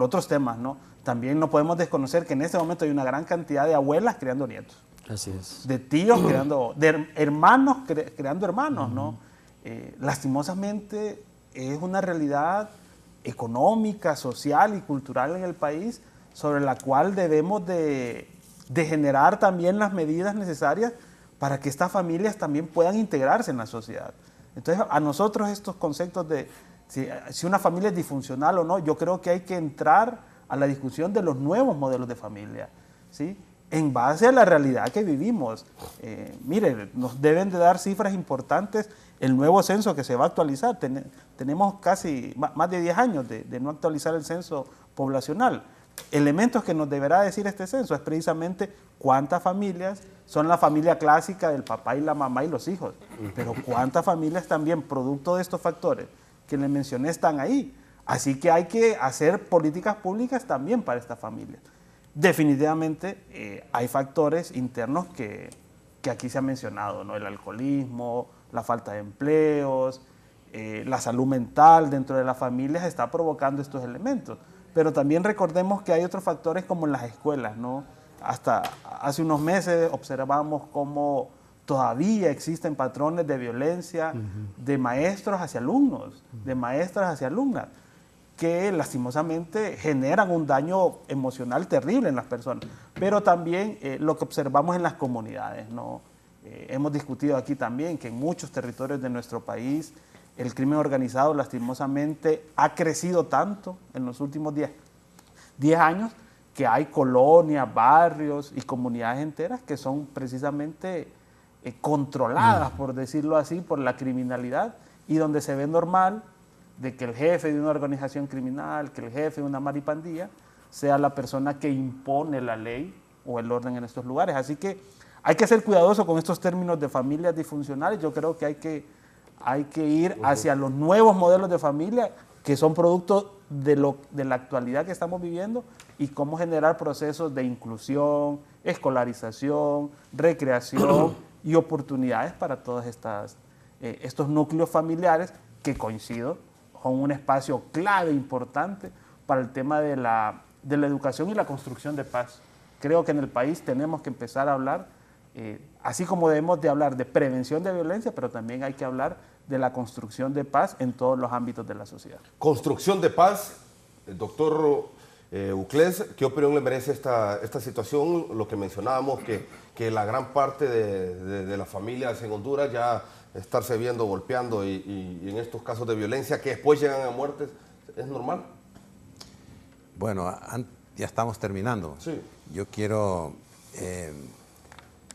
otros temas, ¿no? También no podemos desconocer que en este momento hay una gran cantidad de abuelas creando nietos. Así es. De tíos creando, de hermanos creando hermanos, ¿no? Lastimosamente es una realidad económica, social y cultural en el país sobre la cual debemos de generar también las medidas necesarias para que estas familias también puedan integrarse en la sociedad. Entonces, a nosotros estos conceptos de si una familia es disfuncional o no, yo creo que hay que entrar a la discusión de los nuevos modelos de familia, ¿sí? En base a la realidad que vivimos. Miren, nos deben de dar cifras importantes el nuevo censo que se va a actualizar. Tenemos casi más de 10 años de no actualizar el censo poblacional. Elementos que nos deberá decir este censo es precisamente cuántas familias son la familia clásica del papá y la mamá y los hijos, pero cuántas familias también, producto de estos factores que les mencioné, están ahí. Así que hay que hacer políticas públicas también para estas familias. Definitivamente hay factores internos que aquí se ha mencionado, ¿no? El alcoholismo, la falta de empleos, la salud mental dentro de las familias está provocando estos elementos. Pero también recordemos que hay otros factores como en las escuelas, ¿no? Hasta hace unos meses observamos cómo todavía existen patrones de violencia de maestros hacia alumnos, de maestras hacia alumnas, que lastimosamente generan un daño emocional terrible en las personas. Pero también lo que observamos en las comunidades, ¿no? Hemos discutido aquí también que en muchos territorios de nuestro país el crimen organizado lastimosamente ha crecido tanto en los últimos 10 años que hay colonias, barrios y comunidades enteras que son precisamente controladas, por decirlo así, por la criminalidad, y donde se ve normal de que el jefe de una organización criminal, que el jefe de una maripandilla, sea la persona que impone la ley o el orden en estos lugares. Así que hay que ser cuidadoso con estos términos de familias disfuncionales. Yo creo que hay que ir hacia los nuevos modelos de familia que son producto de la actualidad que estamos viviendo y cómo generar procesos de inclusión, escolarización, recreación y oportunidades para todos estos núcleos familiares que, coincido, son un espacio clave, importante para el tema de la educación y la construcción de paz. Creo que en el país tenemos que empezar a hablar, así como debemos de hablar de prevención de violencia, pero también hay que hablar de la construcción de paz en todos los ámbitos de la sociedad. Construcción de paz, el doctor Uclés, ¿qué opinión le merece esta situación? Lo que mencionábamos, que la gran parte de las familias en Honduras ya estarse viendo golpeando y en estos casos de violencia que después llegan a muertes, ¿es normal? Bueno, ya estamos terminando. Sí. Yo quiero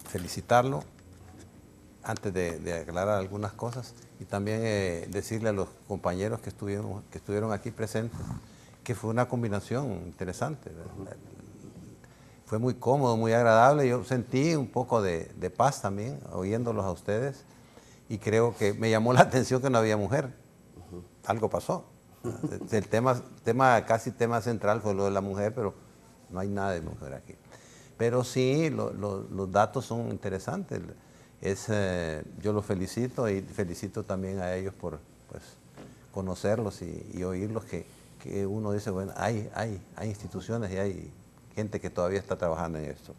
felicitarlo antes de aclarar algunas cosas, y también decirle a los compañeros que estuvieron aquí presentes, que fue una combinación interesante. Fue muy cómodo, muy agradable. Yo sentí un poco de paz también, oyéndolos a ustedes, y creo que me llamó la atención que no había mujer. Algo pasó. El casi tema central fue lo de la mujer, pero no hay nada de mujer aquí. Pero sí, los datos son interesantes. Yo los felicito y felicito también a ellos por conocerlos y oírlos, que uno dice, bueno, hay instituciones y hay gente que todavía está trabajando en esto.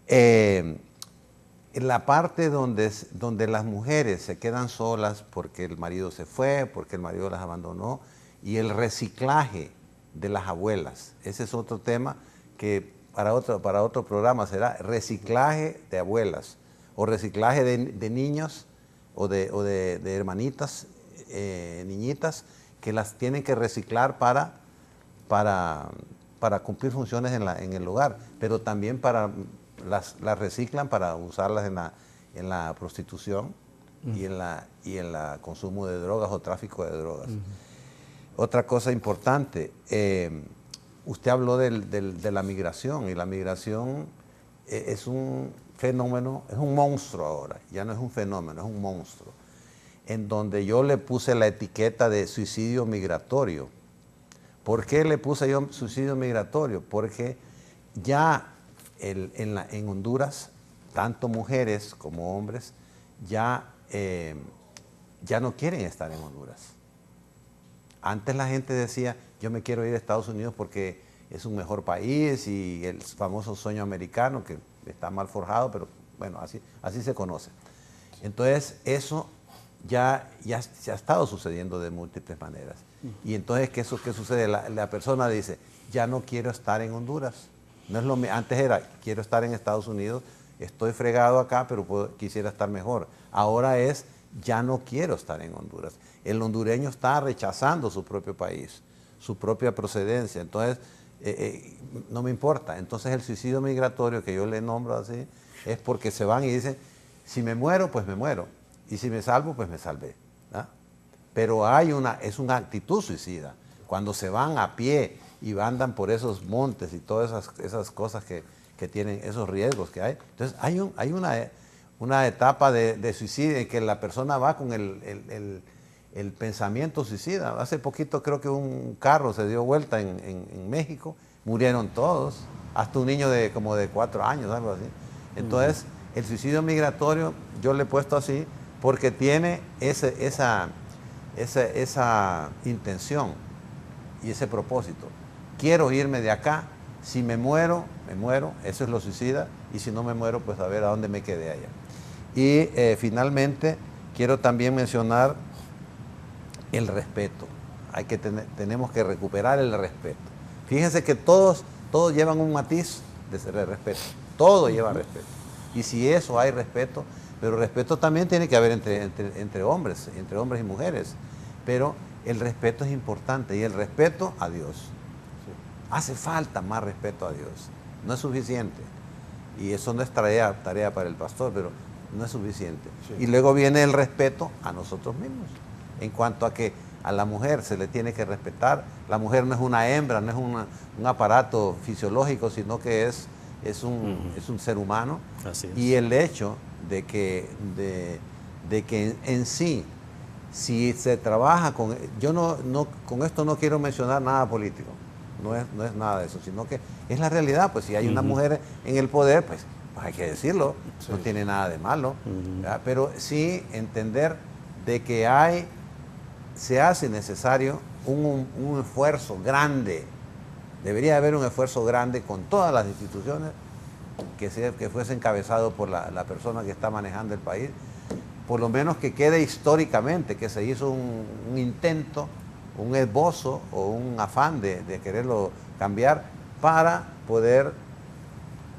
En la parte donde las mujeres se quedan solas porque el marido se fue, porque el marido las abandonó, y el reciclaje de las abuelas, ese es otro tema que para otro programa será reciclaje de abuelas, o reciclaje de niños o de hermanitas, niñitas, que las tienen que reciclar para cumplir funciones en el hogar, pero también las reciclan para usarlas en la prostitución y en la consumo de drogas o tráfico de drogas. Otra cosa importante, usted habló de la migración, y la migración es un fenómeno, es un monstruo ahora, ya no es un fenómeno, es un monstruo, en donde yo le puse la etiqueta de suicidio migratorio. ¿Por qué le puse yo suicidio migratorio? Porque ya en Honduras, tanto mujeres como hombres ya no quieren estar en Honduras. Antes la gente decía, yo me quiero ir a Estados Unidos porque es un mejor país, y el famoso sueño americano, que está mal forjado, pero bueno, así se conoce. Entonces eso ya se ha estado sucediendo de múltiples maneras. Y entonces, ¿qué sucede? La persona dice, ya no quiero estar en Honduras. No es antes era, quiero estar en Estados Unidos, estoy fregado acá, pero quisiera estar mejor. Ahora es, ya no quiero estar en Honduras. El hondureño está rechazando su propio país, su propia procedencia. Entonces, no me importa. Entonces el suicidio migratorio, que yo le nombro así, es porque se van y dicen, si me muero, pues me muero. Y si me salvo, pues me salvé. ¿Ah? Pero es una actitud suicida. Cuando se van a pie y andan por esos montes y todas esas cosas que tienen, esos riesgos que hay. Entonces hay una etapa de suicidio en que la persona va con el pensamiento suicida. Hace poquito creo que un carro se dio vuelta en México, murieron todos, hasta un niño como de 4 años, algo así. Entonces, el suicidio migratorio, yo le he puesto así, porque tiene esa intención y ese propósito. Quiero irme de acá, si me muero, eso es lo suicida, y si no me muero, pues a ver a dónde me quedé allá. Y finalmente, quiero también mencionar el respeto. Tenemos que recuperar el respeto. Fíjense que todos llevan un matiz de respeto, todo lleva respeto. Y si eso hay respeto, pero respeto también tiene que haber entre hombres y mujeres. Pero el respeto es importante, y el respeto a Dios. Hace falta más respeto a Dios, no es suficiente. Y eso no es tarea para el pastor, pero no es suficiente. Sí. Y luego viene el respeto a nosotros mismos, en cuanto a que a la mujer se le tiene que respetar. La mujer no es una hembra, no es un aparato fisiológico, sino que es un ser humano. Así es. Y el hecho de que en sí, si se trabaja con... con esto no quiero mencionar nada político, no es nada de eso, sino que es la realidad. Pues si hay una mujer en el poder, pues hay que decirlo, sí. No tiene nada de malo, pero sí entender de que se hace necesario un esfuerzo grande. Debería haber un esfuerzo grande con todas las instituciones que fuese encabezado por la persona que está manejando el país, por lo menos que quede históricamente que se hizo un intento, un esbozo o un afán de quererlo cambiar para poder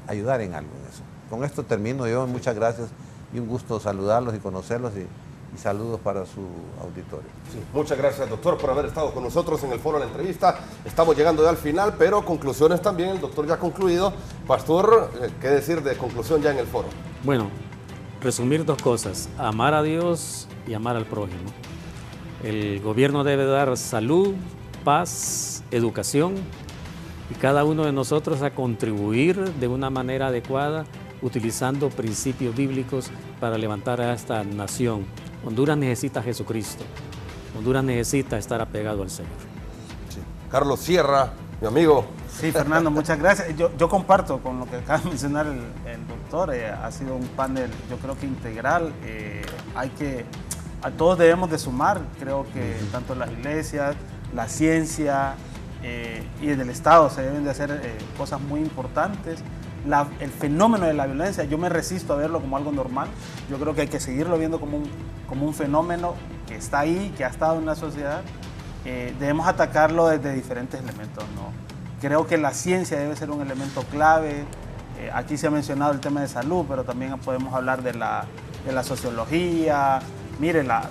ayudar en algo en eso. Con esto termino yo. Muchas gracias y un gusto saludarlos y conocerlos, y saludos para su auditorio. Sí, muchas gracias, doctor, por haber estado con nosotros en el foro de la entrevista. Estamos llegando ya al final, pero conclusiones también. El doctor ya ha concluido. Pastor, ¿qué decir de conclusión ya en el foro? Bueno, resumir dos cosas, amar a Dios y amar al prójimo. El gobierno debe dar salud, paz, educación, y cada uno de nosotros a contribuir de una manera adecuada, utilizando principios bíblicos para levantar a esta nación. Honduras necesita a Jesucristo. Honduras necesita estar apegado al Señor. Sí. Carlos Sierra, mi amigo. Sí, Fernando, muchas gracias. Yo comparto con lo que acaba de mencionar el doctor. Ha sido un panel, yo creo que integral. A todos debemos de sumar. Creo que tanto las iglesias, la ciencia y desde el Estado se deben de hacer cosas muy importantes. El fenómeno de la violencia, yo me resisto a verlo como algo normal. Yo creo que hay que seguirlo viendo como un fenómeno que está ahí, que ha estado en la sociedad. Debemos atacarlo desde diferentes elementos, ¿no? Creo que la ciencia debe ser un elemento clave. Aquí se ha mencionado el tema de salud, pero también podemos hablar de la sociología. Mire, la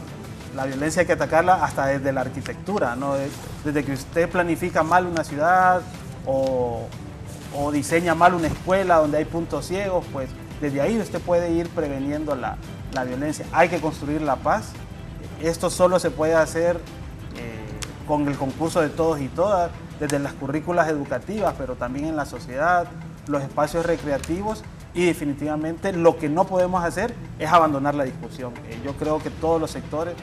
violencia hay que atacarla hasta desde la arquitectura, ¿no? Desde que usted planifica mal una ciudad o diseña mal una escuela donde hay puntos ciegos, pues desde ahí usted puede ir preveniendo la violencia. Hay que construir la paz. Esto solo se puede hacer con el concurso de todos y todas, desde las currículas educativas, pero también en la sociedad, los espacios recreativos, y definitivamente lo que no podemos hacer es abandonar la discusión. Yo creo que todos los sectores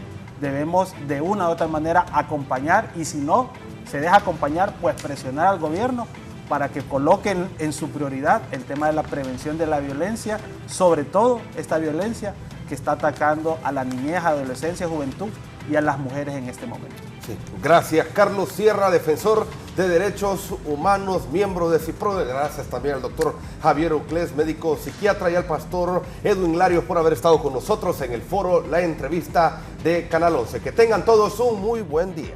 debemos de una u otra manera acompañar, y si no se deja acompañar, pues presionar al gobierno para que coloquen en su prioridad el tema de la prevención de la violencia, sobre todo esta violencia que está atacando a la niñez, adolescencia, juventud y a las mujeres en este momento. Sí. Gracias, Carlos Sierra, defensor de derechos humanos, miembro de CIPRODE. Gracias también al doctor Javier Uclés, médico psiquiatra, y al pastor Edwin Larios por haber estado con nosotros en el foro La Entrevista de Canal 11. Que tengan todos un muy buen día.